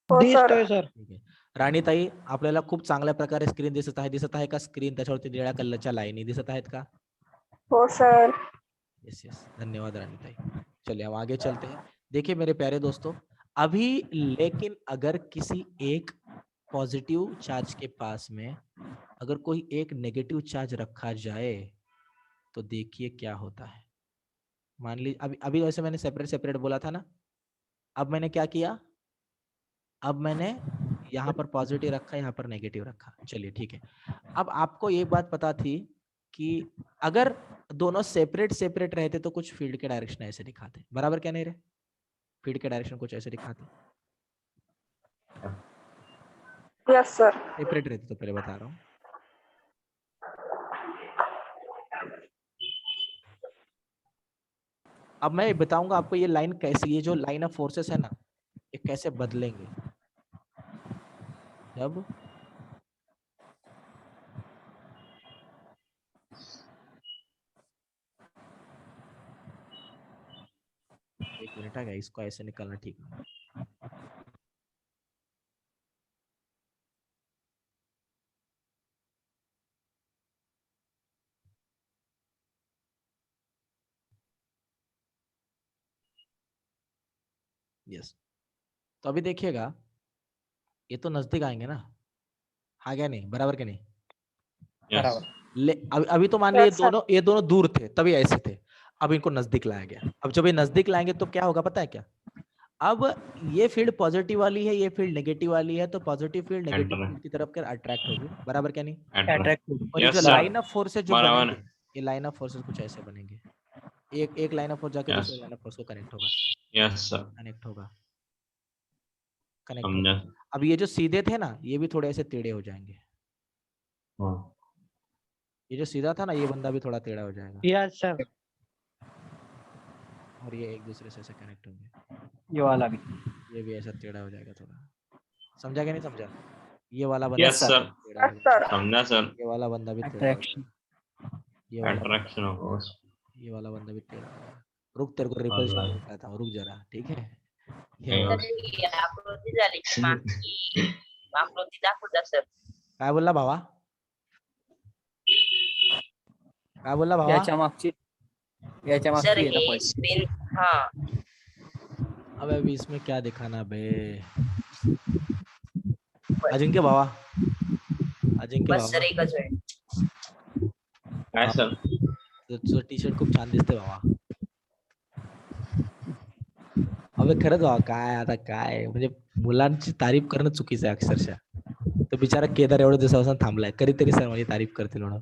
[SPEAKER 4] दिसतोय सर.
[SPEAKER 1] ठीक आहे. राणीताई, आपल्याला खूप चांगल्या प्रकारे स्क्रीन दिसत आहे का स्क्रीन? त्याच्यावरती निळ्या कलरच्या लाईनी दिसत आहेत का?
[SPEAKER 8] हो सर.
[SPEAKER 1] यस यस, धन्यवाद रानीताई। चलिए हम आगे चलते हैं। देखिए मेरे प्यारे दोस्तों, अभी लेकिन अगर किसी एक पॉजिटिव चार्ज के पास में अगर कोई एक नेगेटिव चार्ज रखा जाए तो देखिए क्या होता है। मान लीजिए अभी अभी वैसे मैंने सेपरेट सेपरेट बोला था ना, अब मैंने क्या किया, अब मैंने यहाँ पर पॉजिटिव रखा, यहाँ पर नेगेटिव रखा। चलिए ठीक है। अब आपको ये बात पता थी कि अगर दोनों सेपरेट सेपरेट रहते तो कुछ फील्ड के डायरेक्शन ऐसे दिखाते, बराबर क्या नहीं रहे? फील्ड के डायरेक्शन कुछ ऐसे दिखाते,
[SPEAKER 8] यस सर.
[SPEAKER 1] सेपरेट रहते तो पहले बता रहा हूँ। अब मैं बताऊंगा आपको ये लाइन कैसे, ये जो लाइन ऑफ फोर्सेस है ना, ये कैसे बदलेंगे जब एक मिनट आ गया, इसको ऐसे निकालना ठीक नहीं। यस, तो अभी देखिएगा, ये तो नजदीक आएंगे ना, हाँ क्या नहीं, बराबर क्या नहीं?
[SPEAKER 3] Yes.
[SPEAKER 6] बराबर.
[SPEAKER 1] अभी तो मान लीजिए
[SPEAKER 8] Yes, sir.
[SPEAKER 1] ये दोनों दूर थे तभी ऐसे थे, अब इनको नजदीक लाया गया। अब जब ये नजदीक लाएंगे तो क्या होगा पता है क्या? अब ये फील्ड पॉजिटिव वाली है, ये फील्ड नेगेटिव वाली है, तो positive field negative
[SPEAKER 3] Enter.
[SPEAKER 1] Field की तरफ कर अट्रैक्ट होगी, बराबर क्या नहीं?
[SPEAKER 3] Enter.
[SPEAKER 6] अट्रैक्टिव.
[SPEAKER 1] और ये
[SPEAKER 3] Yes,
[SPEAKER 1] जो
[SPEAKER 3] sir.
[SPEAKER 1] लाइन ऑफ फोर्सेस जो
[SPEAKER 3] बराबर
[SPEAKER 1] बनेंगे, ये लाइन ऑफ फोर्सेस कुछ ऐसे बनेंगे, एक लाइन ऑफ फोर्स जाके
[SPEAKER 3] Yes.
[SPEAKER 1] दूसरे लाइन ऑफ फोर्स को कनेक्ट होगा,
[SPEAKER 3] Yes, sir.
[SPEAKER 1] कनेक्ट होगा, कनेक्ट होगा।
[SPEAKER 3] समझा.
[SPEAKER 1] अब ये जो सीधे थे ना, ये भी थोड़े ऐसे टेढ़े हो जाएंगे।
[SPEAKER 3] हाँ.
[SPEAKER 1] ये जो सीधा था ना, ये बंदा भी थोड़ा टेढ़ा हो जाएगा,
[SPEAKER 4] Yes, sir.
[SPEAKER 1] और ये एक दूसरे से ऐसे कनेक्ट होंगे,
[SPEAKER 6] ये वाला भी.
[SPEAKER 1] ये भी ऐसा टेढ़ा हो जाएगा थोड़ा। समझा कि नहीं समझा? ये वाला बंदा
[SPEAKER 3] Yes, sir.
[SPEAKER 1] टेढ़ा हो
[SPEAKER 8] यस
[SPEAKER 1] जाएगा,
[SPEAKER 8] सर.
[SPEAKER 3] समझा sir.
[SPEAKER 1] ये वाला बंदा भी टेढ़ा हो
[SPEAKER 6] अट्रैक्शन.
[SPEAKER 1] जाएगा, ये वाला
[SPEAKER 3] Attraction of course.
[SPEAKER 1] ये वाला बंदा भी टेढ़ा हो जाएगा। रुक, तेरे को रिपल्शन
[SPEAKER 3] Allah.
[SPEAKER 1] दिखाता हूँ, रुक जरा, ठीक है? ये
[SPEAKER 3] Yes.
[SPEAKER 1] वाला
[SPEAKER 2] ही आकृती झाली मागची. आकृती दाखवू द्या सर.
[SPEAKER 1] काय बोलला भावा? काय बोलला भावा?
[SPEAKER 6] याच्या मागची
[SPEAKER 2] सर
[SPEAKER 6] आहे ना
[SPEAKER 2] हे
[SPEAKER 6] point.
[SPEAKER 2] स्क्रीन हा
[SPEAKER 1] अबे अभी इसमें क्या दिखाना बे? अजिंक्य भावा, अजिंक्य
[SPEAKER 2] बस सर
[SPEAKER 1] भावा,
[SPEAKER 2] एकच वेळ.
[SPEAKER 3] काय सर?
[SPEAKER 1] तुझं टी शर्ट खूप छान दिसते भावा. अबे खरंच भावा, काय आता काय म्हणजे मुलांची तारीफ करणं चुकीचं आहे अक्षरशः. तो बिचारा केदार एवढं दिवसापासून थांबलाय, कधीतरी सर माझी तारीफ करतील म्हणून.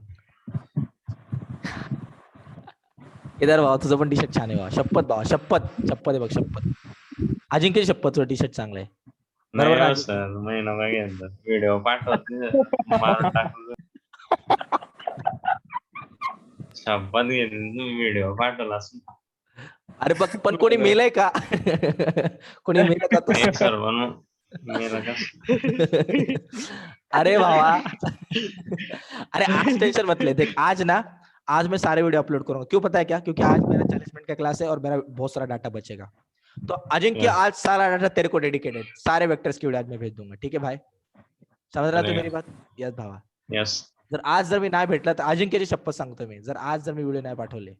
[SPEAKER 1] केदार भावा तुझं पण टी शर्ट छान आहे भावा, शपथ भावा, शपथ शपथ आहे बघ, शपथ. अजिंक्य शपथ, तुझं टी शर्ट चांगलं आहे.
[SPEAKER 3] नाही
[SPEAKER 1] बरोबर
[SPEAKER 3] हो
[SPEAKER 1] आहे.
[SPEAKER 3] सर, मी नका घेतलं. व्हिडिओ पाठवत नाही मारून टाकलं. शपथ घेतली, तुम्ही व्हिडिओ पाठवला असं.
[SPEAKER 1] अरे बघ, पण कोणी मेलय का? कोणी मेलं का
[SPEAKER 3] एक
[SPEAKER 1] तो?
[SPEAKER 3] सर बनू मेरा का
[SPEAKER 1] अरे भावा, अरे आज टेंशन मत ले, देख आज ना, आज मैं सारे वीडियो अपलोड करूंगा. क्यों पता है क्या? क्योंकि आज मेरा 40 मिनट का क्लास है और मेरा बहुत सारा डाटा बचेगा. तो अजिंक्य
[SPEAKER 3] Yes.
[SPEAKER 1] आज सारा डाटा तेरे को डेडिकेटेड, सारे वेक्टर्स की वीडियो आज मैं भेज दूंगा. ठीक है भाई? समझ रहा तू
[SPEAKER 3] चलेगा.
[SPEAKER 1] मेरी बात? यस भावा.
[SPEAKER 3] यस
[SPEAKER 1] जर मी नाही भेटला तर अजिंक्यची शपथ सांगतो मी, जर मी व्हिडिओ नाही पाठवले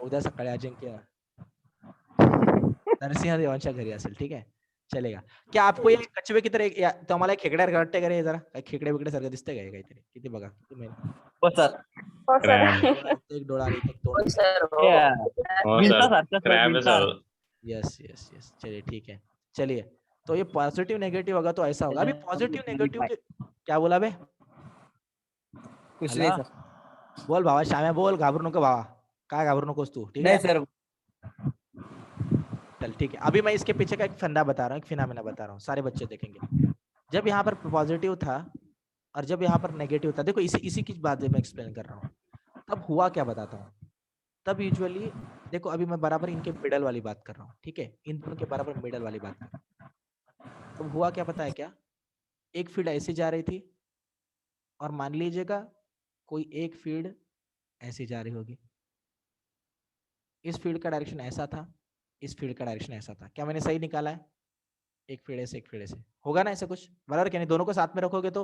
[SPEAKER 1] उद्या सकाळी अजिंक्य नरसिंह देवांच्या घरी असेल. ठीक आहे, चलेगा. क्या आपको ये कछुए की तरह तुम्हाला खेकड्या वाटतंय का रे? जरा काय खेकड्या बिकड्या सारखं दिसतंय का काहीतरी? किती बघा, किती मेहनत.
[SPEAKER 6] हो सर.
[SPEAKER 8] हो सर.
[SPEAKER 1] एक डोळा आणि एक
[SPEAKER 2] हो
[SPEAKER 1] तोंड.
[SPEAKER 2] सर हो.
[SPEAKER 3] हो सर, क्रैब है सर.
[SPEAKER 1] यस यस यस, चलिए ठीक है. चलिए, तो ये पॉजिटिव नेगेटिव होगा तो ऐसा होगा. अभी पॉजिटिव नेगेटिव क्या बोला बे?
[SPEAKER 6] कुछ नाही
[SPEAKER 1] हॅलो?
[SPEAKER 6] सर.
[SPEAKER 1] बोल भावा, श्याम्या बोल, घाबरू नको भावा. काय घाबरू नकोस तू, ठीक
[SPEAKER 6] नाही
[SPEAKER 1] है?
[SPEAKER 6] सर.
[SPEAKER 1] चल ठीक है. अभी मैं इसके पीछे का एक फंडा बता रहा हूँ, एक फिनोमेना बता रहा हूँ, सारे बच्चे देखेंगे. जब यहाँ पर पॉजिटिव था और जब यहाँ पर नेगेटिव था, देखो इसी की बात मैं एक्सप्लेन कर रहा हूँ. तब हुआ क्या बताता हूँ. तब यूजुअली देखो, अभी मैं बराबर इनके मिडल वाली बात कर रहा हूँ. ठीक है, इन दोनों के बराबर मिडल वाली बात कर रहा हूँ. तब हुआ क्या पता है क्या? एक फील्ड ऐसे जा रही थी और मान लीजिएगा कोई एक फील्ड ऐसे जा रही होगी. इस फील्ड का डायरेक्शन ऐसा था, इस फील्ड का डायरेक्शन ऐसा था. क्या मैंने सही निकाला है? एक फील्ड ऐसे, एक फील्ड ऐसे. होगा ना ऐसा कुछ? बराबर क्या नहीं? दोनों को साथ में रखोगे तो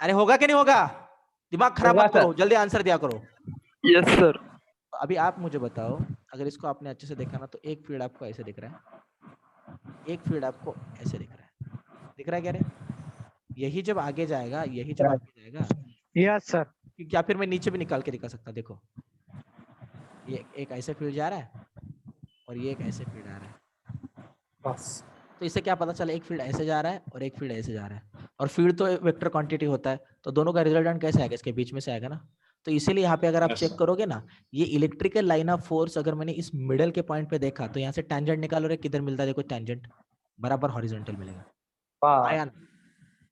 [SPEAKER 1] अरे होगा कि नहीं होगा? दिमाग खराब
[SPEAKER 6] होगा
[SPEAKER 1] मत करो, जल्दी आंसर दिया करो.
[SPEAKER 4] Yes sir.
[SPEAKER 1] अभी आप मुझे बताओ, अगर इसको आपने अच्छे से देखा ना, तो एक फील्ड आपको ऐसे दिख रहा है, एक फील्ड आपको ऐसे दिख रहा है. दिख रहा है क्या रे? यही जब आगे जाएगा, यही जब आगे जाएगा,
[SPEAKER 4] यस सर.
[SPEAKER 1] या फिर मैं नीचे भी निकाल के दिखा सकता. देखो, ये एक ऐसे फील्ड जा रहा है और ये एक ऐसे फील्ड आ रहा है.
[SPEAKER 6] बस.
[SPEAKER 1] तो इससे क्या पता चला? एक फील्ड ऐसे जा रहा है और एक फील्ड ऐसे जा रहा है. और फील्ड तो वेक्टर क्वांटिटी होता है, तो दोनों का रिजल्टेंट कैसे आएगा? इसके बीच में से आएगा ना. तो इसीलिए यहाँ पे अगर आप
[SPEAKER 3] Yes,
[SPEAKER 1] चेक
[SPEAKER 3] sir.
[SPEAKER 1] करोगे ना, ये इलेक्ट्रिकल लाइन ऑफ फोर्स अगर मैंने इस मिडल के पॉइंट पे देखा, तो यहाँ से टेंजेंट निकालो रे, किधर मिलता है? देखो टेंजेंट बराबर हॉरिजॉन्टल मिलेगा. आया ना?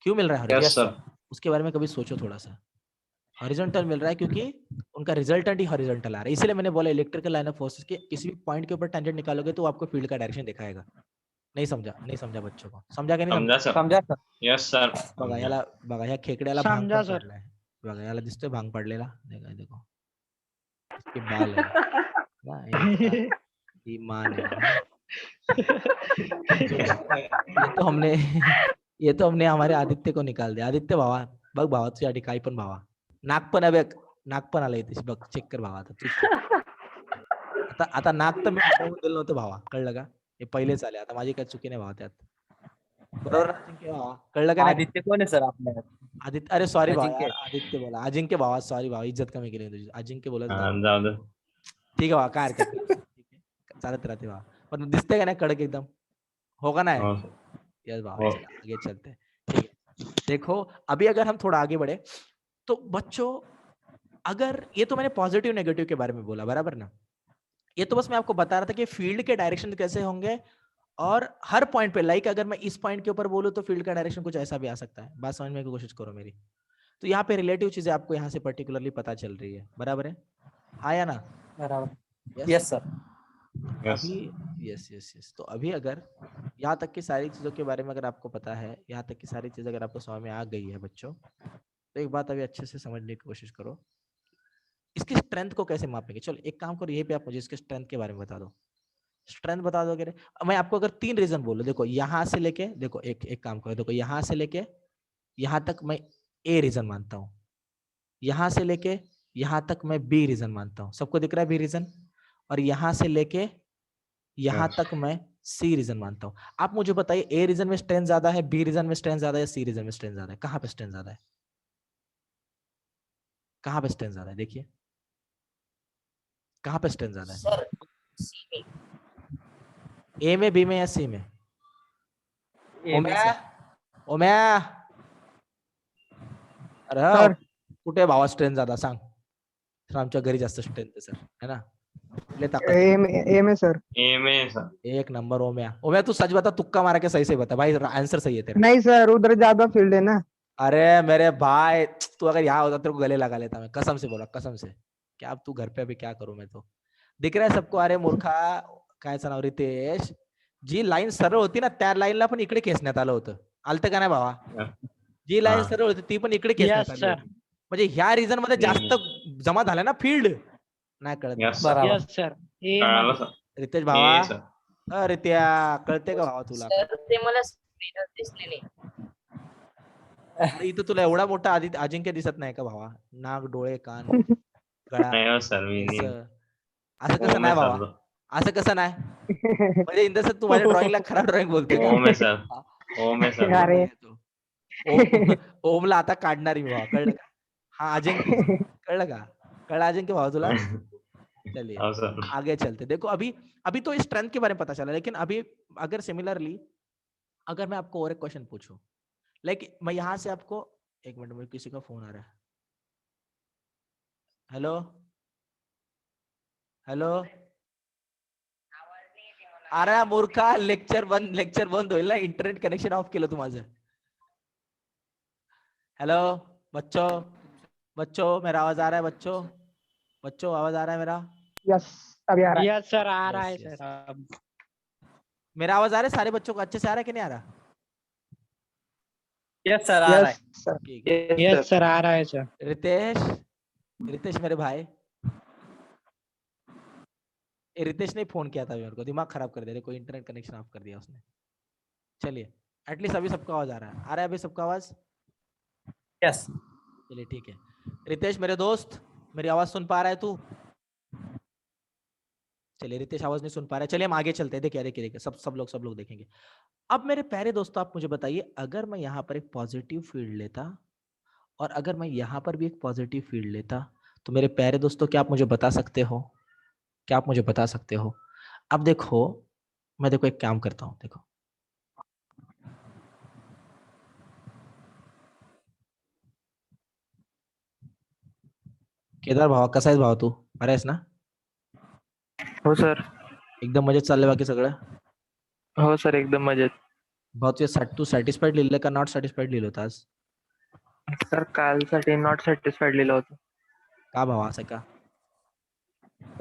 [SPEAKER 1] क्यों मिल रहा है
[SPEAKER 3] यस
[SPEAKER 1] हॉरिजॉन्टल?
[SPEAKER 3] सर.
[SPEAKER 1] उसके बारे में कभी सोचो थोड़ा सा. हॉरिजॉन्टल मिल रहा है क्योंकि उनका रिजल्टेंट ही हॉरिजॉन्टल आ रहा है. इसलिए मैंने बोला इलेक्ट्रिकल लाइन ऑफ फोर्सेस के किसी भी पॉइंट के ऊपर टेंजेंट निकालोगे तो आपको फील्ड का डायरेक्शन दिखाएगा. नहीं समझा बच्चों को? समझा की नाही
[SPEAKER 3] समजा सर.
[SPEAKER 6] समजा सर.
[SPEAKER 3] Yes sir.
[SPEAKER 1] बघा याला, बघा ह्या खेकड्याला भांग
[SPEAKER 4] समजा
[SPEAKER 1] पण
[SPEAKER 4] सर.
[SPEAKER 1] पडलाय. बघा याला दिसतोय भांग पडलेला. देखो इसके बाल है ना, ये मान है. ये तो हमने हमारे आदित्य को निकाल दिया. आदित्य भावा बघ, भावा तुझ्यासाठी काही पण भावा. नाक पण आहे, नाक पण आलंय इथे बघ, चेक कर भावा. आता नाक तर मी हटवून दिलं नव्हतं भावा, कळलं का? हे पहिलेच आले. आता माझी काही चुकी नाही भावा त्यात. बरोबर ना अजिंक्य भावा? कळलं का नाही?
[SPEAKER 6] आदित्य कोण आहे सर आपल्या?
[SPEAKER 1] आदित्य, अरे सॉरी भावा
[SPEAKER 6] अजिंक्य.
[SPEAKER 1] यार, आदित्य बोला. अजिंक्य भावा, सॉरी भावा, इज्जत कमी केली तुझी. अजिंक्य बोलत
[SPEAKER 3] हा,
[SPEAKER 1] जा.
[SPEAKER 3] जाऊ दे.
[SPEAKER 1] ठीक आहे भावा, काय हरकत नाही. ठीक आहे, चालत राहते भावा. पण दिसते का नाही कडक एकदम? हो का नाही?
[SPEAKER 3] हो.
[SPEAKER 1] यस भावा,
[SPEAKER 3] हो.
[SPEAKER 1] चला आगे चलते हैं. ठीक है, देखो अभी अगर हम थोड़ा आगे बढ़े तो बच्चों, अगर ये तो मैंने पॉजिटिव नेगेटिव के बारे में बोला, बराबर ना? ये तो बस मैं आपको बता रहा था कि फील्ड के डायरेक्शन कैसे होंगे और हर पॉइंट पे, लाइक अगर मैं इस पॉइंट के ऊपर बोलूं तो फील्ड का डायरेक्शन कुछ ऐसा भी आ सकता है. बात समझने की कोशिश करो मेरी. तो यहाँ पे रिलेटिव चीजें आपको यहाँ से पर्टिकुलरली पता चल रही है, बराबर है? हाँ या ना?
[SPEAKER 6] बराबर.
[SPEAKER 1] Yes?
[SPEAKER 6] Yes sir.
[SPEAKER 3] यस.
[SPEAKER 1] अभी यस. तो अभी अगर यहाँ तक की सारी चीजों के बारे में अगर आपको पता है, यहाँ तक की सारी चीजें अगर आपको समझ में आ गई है बच्चों, तो एक बात अभी अच्छे से समझने की कोशिश करो. इसकी स्ट्रेंथ को कैसे मापेंगे? चलो एक काम करो, ये भी आप मुझे इसके स्ट्रेंथ के बारे में बता दो. स्ट्रेंथ बता दोगे रे? मैं आपको अगर 3 रीजन बोलूं, देखो यहाँ से लेके, देखो एक काम करो, देखो यहाँ से लेके यहाँ तक मैं ए रीजन मानता हूँ, यहाँ से लेके यहाँ तक मैं बी रीजन मानता हूँ, सबको दिख रहा है बी रीजन, और यहाँ से लेके यहाँ तक मैं सी रीजन मानता हूँ। आप मुझे बताइए ए रीजन में स्ट्रेंथ ज्यादा है, बी रीजन में स्ट्रेंथ ज्यादा है, सी रीजन में स्ट्रेंथ ज्यादा है? कहाँ पे स्ट्रेंथ ज्यादा है? कहाँ पे स्ट्रेंथ ज्यादा है? देखिए कहाँ पे स्ट्रेंथ ज्यादा है?
[SPEAKER 2] सर सी में।
[SPEAKER 1] ए में, बी में या सी में?
[SPEAKER 6] ए में सर.
[SPEAKER 1] ओम्या अरे
[SPEAKER 7] सर.
[SPEAKER 1] कुठे भावा स्ट्रेंथ ज्यादा सांग? तर आमच्या घरी जास्त स्ट्रेंथ आहे सर, है ना? ले ताकद.
[SPEAKER 7] ए में सर.
[SPEAKER 3] ए में सर.
[SPEAKER 1] एक नंबर ओम्या. ओम्या तू सच बता, तुक्का मारा के सही से बता भाई, आंसर सही है तेरा.
[SPEAKER 7] नहीं सर, उधर ज्यादा फील्ड है ना.
[SPEAKER 1] अरे मेरे भाई, तू अगर यहाँ होता तेरे को गले लगा लेता मैं, कसम से बोला, कसम से. क्या अब तू घर पे अभी क्या करूं मैं तो. दिख रहा है सबको? अरे मूर्खा, काय नाव रितेश, जी लाईन सरळ होती ना त्या लाईनला पण इकडे खेचण्यात आलं होतं. आलतं का नाही भावा? जी लाईन सरळ होती ती पण इकडे खेचण्यात आली होती. म्हणजे ह्या रिजन मध्ये जास्त जमा झाला ना फील्ड. नाही कळत.
[SPEAKER 3] Yes, sir.
[SPEAKER 6] बराबर.
[SPEAKER 4] Yes sir.
[SPEAKER 3] कळालं सर.
[SPEAKER 1] रितेश
[SPEAKER 3] ए
[SPEAKER 1] भावा,
[SPEAKER 3] सर.
[SPEAKER 1] अरे त्या कळते का भावा तुला?
[SPEAKER 2] सर ते मला स्क्रीनच दिसले नाही.
[SPEAKER 1] अरे इथं तुला एवढा मोठा अजिंक्य दिसत नाही का भावा? नाक, डोळे, कान, गळा,
[SPEAKER 3] नाही हो सर, मी नाही.
[SPEAKER 1] केस. असं कसं
[SPEAKER 3] ओमे
[SPEAKER 1] नाही
[SPEAKER 3] सर.
[SPEAKER 1] भावा? असं कसं नाही? म्हणजे इन द सेन्स तू माझ्या ड्रॉइंगला खराब ड्रॉइंग बोलतोय का?
[SPEAKER 3] ओमे सर. ओमे सर.
[SPEAKER 7] अरे.
[SPEAKER 1] ओमला आता काढणारी भावा, कळलं का? हा अजिंक्य, कळलं का? कळलं अजिंक्य भावा तुला? चलिए
[SPEAKER 3] हो सर.
[SPEAKER 1] आगे चलते. देखो अभी अभी तो स्ट्रेंथ के बारे में पता चला, लेकिन अभी अगर सिमिलरली अगर मैं आपको और एक क्वेश्चन पूछूं, लाइक मैं यहाँ से आपको, एक मिनट में किसी का फोन आ रहा है. Hello hello. अरे मूर्खा, लेक्चर बंद होईल ना, इंटरनेट कनेक्शन ऑफ केलं तू माझं. हेलो बच्चों, बच्चों मेरा आवाज आ रहा है? बच्चों बच्चों आवाज आ रहा है मेरा?
[SPEAKER 7] यस, अभी आ रहा है.
[SPEAKER 4] यस सर, आ रहा है
[SPEAKER 1] Yes, yes.
[SPEAKER 4] सर.
[SPEAKER 1] मेरा आवाज आ रहा है सारे बच्चों को अच्छे से आ रहा है कि नहीं आ रहा?
[SPEAKER 6] यस सर, आ रहा है.
[SPEAKER 7] Yes sir.
[SPEAKER 1] ठीक है.
[SPEAKER 4] यस सर, आ रहा है सर.
[SPEAKER 1] रितेश, रितेश मेरे भाई, रितेश ने फोन किया था मेरे को, दिमाग खराब कर दिया, कोई इंटरनेट कनेक्शन ऑफ कर दिया उसने. चलिए एटलीस्ट अभी सबका आवाज आ रहा है अभी सबका आवाज?
[SPEAKER 6] यस.
[SPEAKER 1] चलिए ठीक है. रितेश मेरे दोस्त, मेरी आवाज सुन पा रहा है तू? चलिए रितेश आवाज नहीं सुन पा रहा है. चलिए हम आगे चलते हैं. देखिए देखिए देखिए, सब लोग देखेंगे. अब मेरे प्यारे दोस्तों, आप मुझे बताइए, अगर मैं यहाँ पर एक पॉजिटिव फील्ड लेता और अगर मैं यहाँ पर भी एक पॉजिटिव फील्ड लेता, तो मेरे प्यारे दोस्तों क्या आप मुझे बता सकते हो? क्या आप मुझे बता सकते हो? अब देखो, मैं देखो एक काम करता हूँ. देखो केदार भावा, कसा आहेस भावा तू? बरा आहेस ना?
[SPEAKER 4] हो सर.
[SPEAKER 1] एकदम मजेत चाललंय बाकी सगळं?
[SPEAKER 4] हो सर, एकदम मजेत.
[SPEAKER 1] भाऊ तू सॅटिस्फाईड लिहिलं का नॉट सॅटिस्फाईड लिहिलं होतं आज?
[SPEAKER 4] सर कालसाठी नॉट सॅटिस्फाईड लिहिलं होतं.
[SPEAKER 1] का भावा, असं का?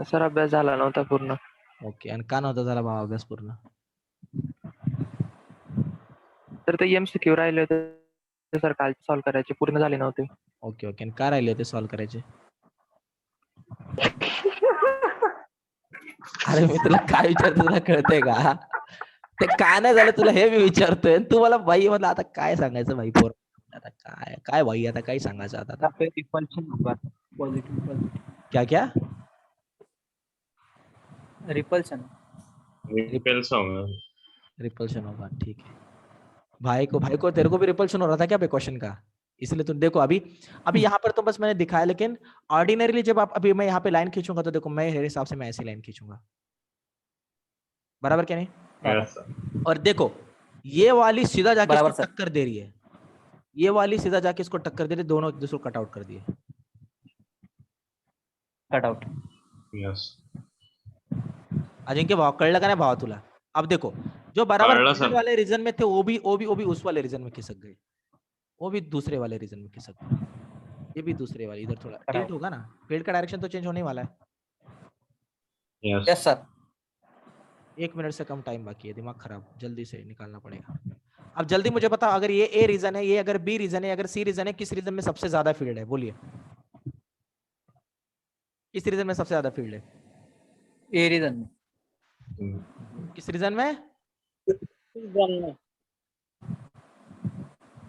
[SPEAKER 4] सर अभ्यास झाला नव्हता पूर्ण.
[SPEAKER 1] ओके. आणि का नव्हता झाला भावा अभ्यास पूर्ण?
[SPEAKER 4] तर ते MCQ राहिले होते सर, काल सॉल्व्ह करायचे, पूर्ण झाले नव्हते.
[SPEAKER 1] Okay okay. आणि का राहिले होते सॉल्व्ह करायचे? अरे मी तुला काय विचारतो तुला कळतंय का? ते काय नाही झालं तुला हे मी विचारतोय, तू मला भाई म्हणलं. आता काय सांगायचं भाई पोर? आता काय काय भाई, आता काय सांगायचं आता? क्या क्या?
[SPEAKER 6] रिपल्शन.
[SPEAKER 3] रिपेल्स होंगे.
[SPEAKER 1] रिपल्शन होगा, ठीक है. भाई को तेरे को भी रिपल्शन हो रहा था क्या पे क्वेश्चन का? इसलिए तुम देखो अभी यहाँ पर तो बस मैंने दिखाया, लेकिन ऑर्डिनरीली जब आप अभी मैं यहाँ पे लाइन खींचूंगा तो देखो मेरे हिसाब से मैं ऐसी लाइन खींचूंगा. बराबर क्या नहीं?
[SPEAKER 3] Yes, sir.
[SPEAKER 1] और देखो ये वाली सीधा जाके
[SPEAKER 6] बराबर
[SPEAKER 1] इसको
[SPEAKER 6] सर.
[SPEAKER 1] टक्कर दे रही है, ये वाली सीधा जाके इसको टक्कर दे रही है, दोनों एक दूसरे को कट आउट कर दिए.
[SPEAKER 6] Cut out.
[SPEAKER 3] Yes.
[SPEAKER 1] अजिंक्य भाव कळलं का नाही भावा तुला? अब देखो जो बराबर
[SPEAKER 3] कळलं
[SPEAKER 1] मिडिल
[SPEAKER 3] सर.
[SPEAKER 1] वाले रीजन में थे वो भी उस वाले रीजन में खिसक गए, वो भी दूसरे वाले रीजन में खिसक गए, ये भी दूसरे वाले. इधर थोड़ा टिल्ट होगा ना, फील्ड का डायरेक्शन तो चेंज होने ही वाला है.
[SPEAKER 3] Yes.
[SPEAKER 6] Yes sir.
[SPEAKER 1] 1 मिनट से कम टाइम बाकी है, दिमाग खराब, जल्दी से निकालना पड़ेगा. अब जल्दी मुझे बताओ, अगर ये ए रीजन है, ये अगर बी रीजन है, अगर सी रीजन है, किस रीजन में सबसे ज्यादा फील्ड है? बोलिए किस रीजन में सबसे ज्यादा फील्ड है?
[SPEAKER 6] ए रीजन.
[SPEAKER 1] किस रीजन में?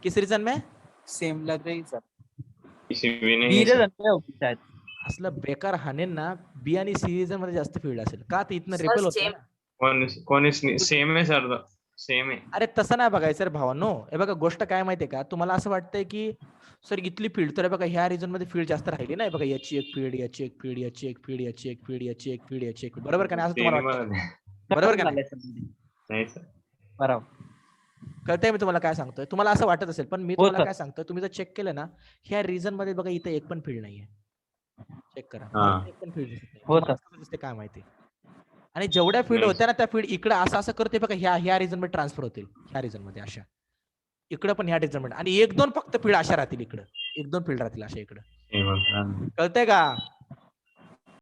[SPEAKER 1] किस रीजन में?
[SPEAKER 6] सेम लग रही सर.
[SPEAKER 3] किसी भी
[SPEAKER 6] बी
[SPEAKER 3] नाही
[SPEAKER 6] रीजन में होगी शायद.
[SPEAKER 1] असलं बेकार हाणेन ना बी आणि सी रीजन मध्ये जास्त फील्ड असेल का ते इथनं
[SPEAKER 2] Sir,
[SPEAKER 1] रिपेल होत
[SPEAKER 2] same.
[SPEAKER 1] ना.
[SPEAKER 3] कोणीच सेम आहे सर सेम आहे.
[SPEAKER 1] अरे तसं नाही बघायचं रे भावांनो. हे बघा गोष्ट काय माहितीये का तुम्हाला असं वाटतंय की सर इथली फील्ड तर हे बघा ह्या रिजन मध्ये फील्ड जास्त राहिली नाही बघा याची एक फील्ड याची एक फील्ड याची एक फील्ड याची एक फील्ड याची एक फील्ड याची एक बरोबर का नाही असं
[SPEAKER 3] ते
[SPEAKER 1] तुम्हाला
[SPEAKER 3] नाही
[SPEAKER 1] वाटतं
[SPEAKER 3] मला-
[SPEAKER 1] बरोबर का नाही?
[SPEAKER 6] झालंय sir मध्ये.
[SPEAKER 3] नाही सर.
[SPEAKER 6] बरोबर.
[SPEAKER 1] कळतंय मी तुम्हाला काय सांगतोय तुम्हाला असं वाटत असेल पण मी
[SPEAKER 6] हो
[SPEAKER 1] तुम्हाला
[SPEAKER 6] sir.
[SPEAKER 1] काय सांगतोय तुम्ही जर चेक केलं ना ह्या रिजन मध्ये बघा इथे एक पण फील्ड नाहीये चेक करा
[SPEAKER 3] हा.
[SPEAKER 1] इथे एक पण फील्ड दिसत नाही.
[SPEAKER 6] हो
[SPEAKER 1] तुम्हाला
[SPEAKER 6] sir.
[SPEAKER 1] कसं दिसते काय माहिती आणि जेवढ्या फील्ड
[SPEAKER 3] नाही.
[SPEAKER 1] होत्या ना त्या फील्ड इकडे असं असं करते बघा ह्या रिजन मध्ये ट्रान्सफर होतील ह्या रिजन मध्ये अशा इकडे पण ह्या रिजन मध्ये आणि एक दोन फक्त फील्ड अशा राहतील इकडे एक दोन फील्ड राहतील अशा इकडे
[SPEAKER 3] हे बघ.
[SPEAKER 1] कळतंय का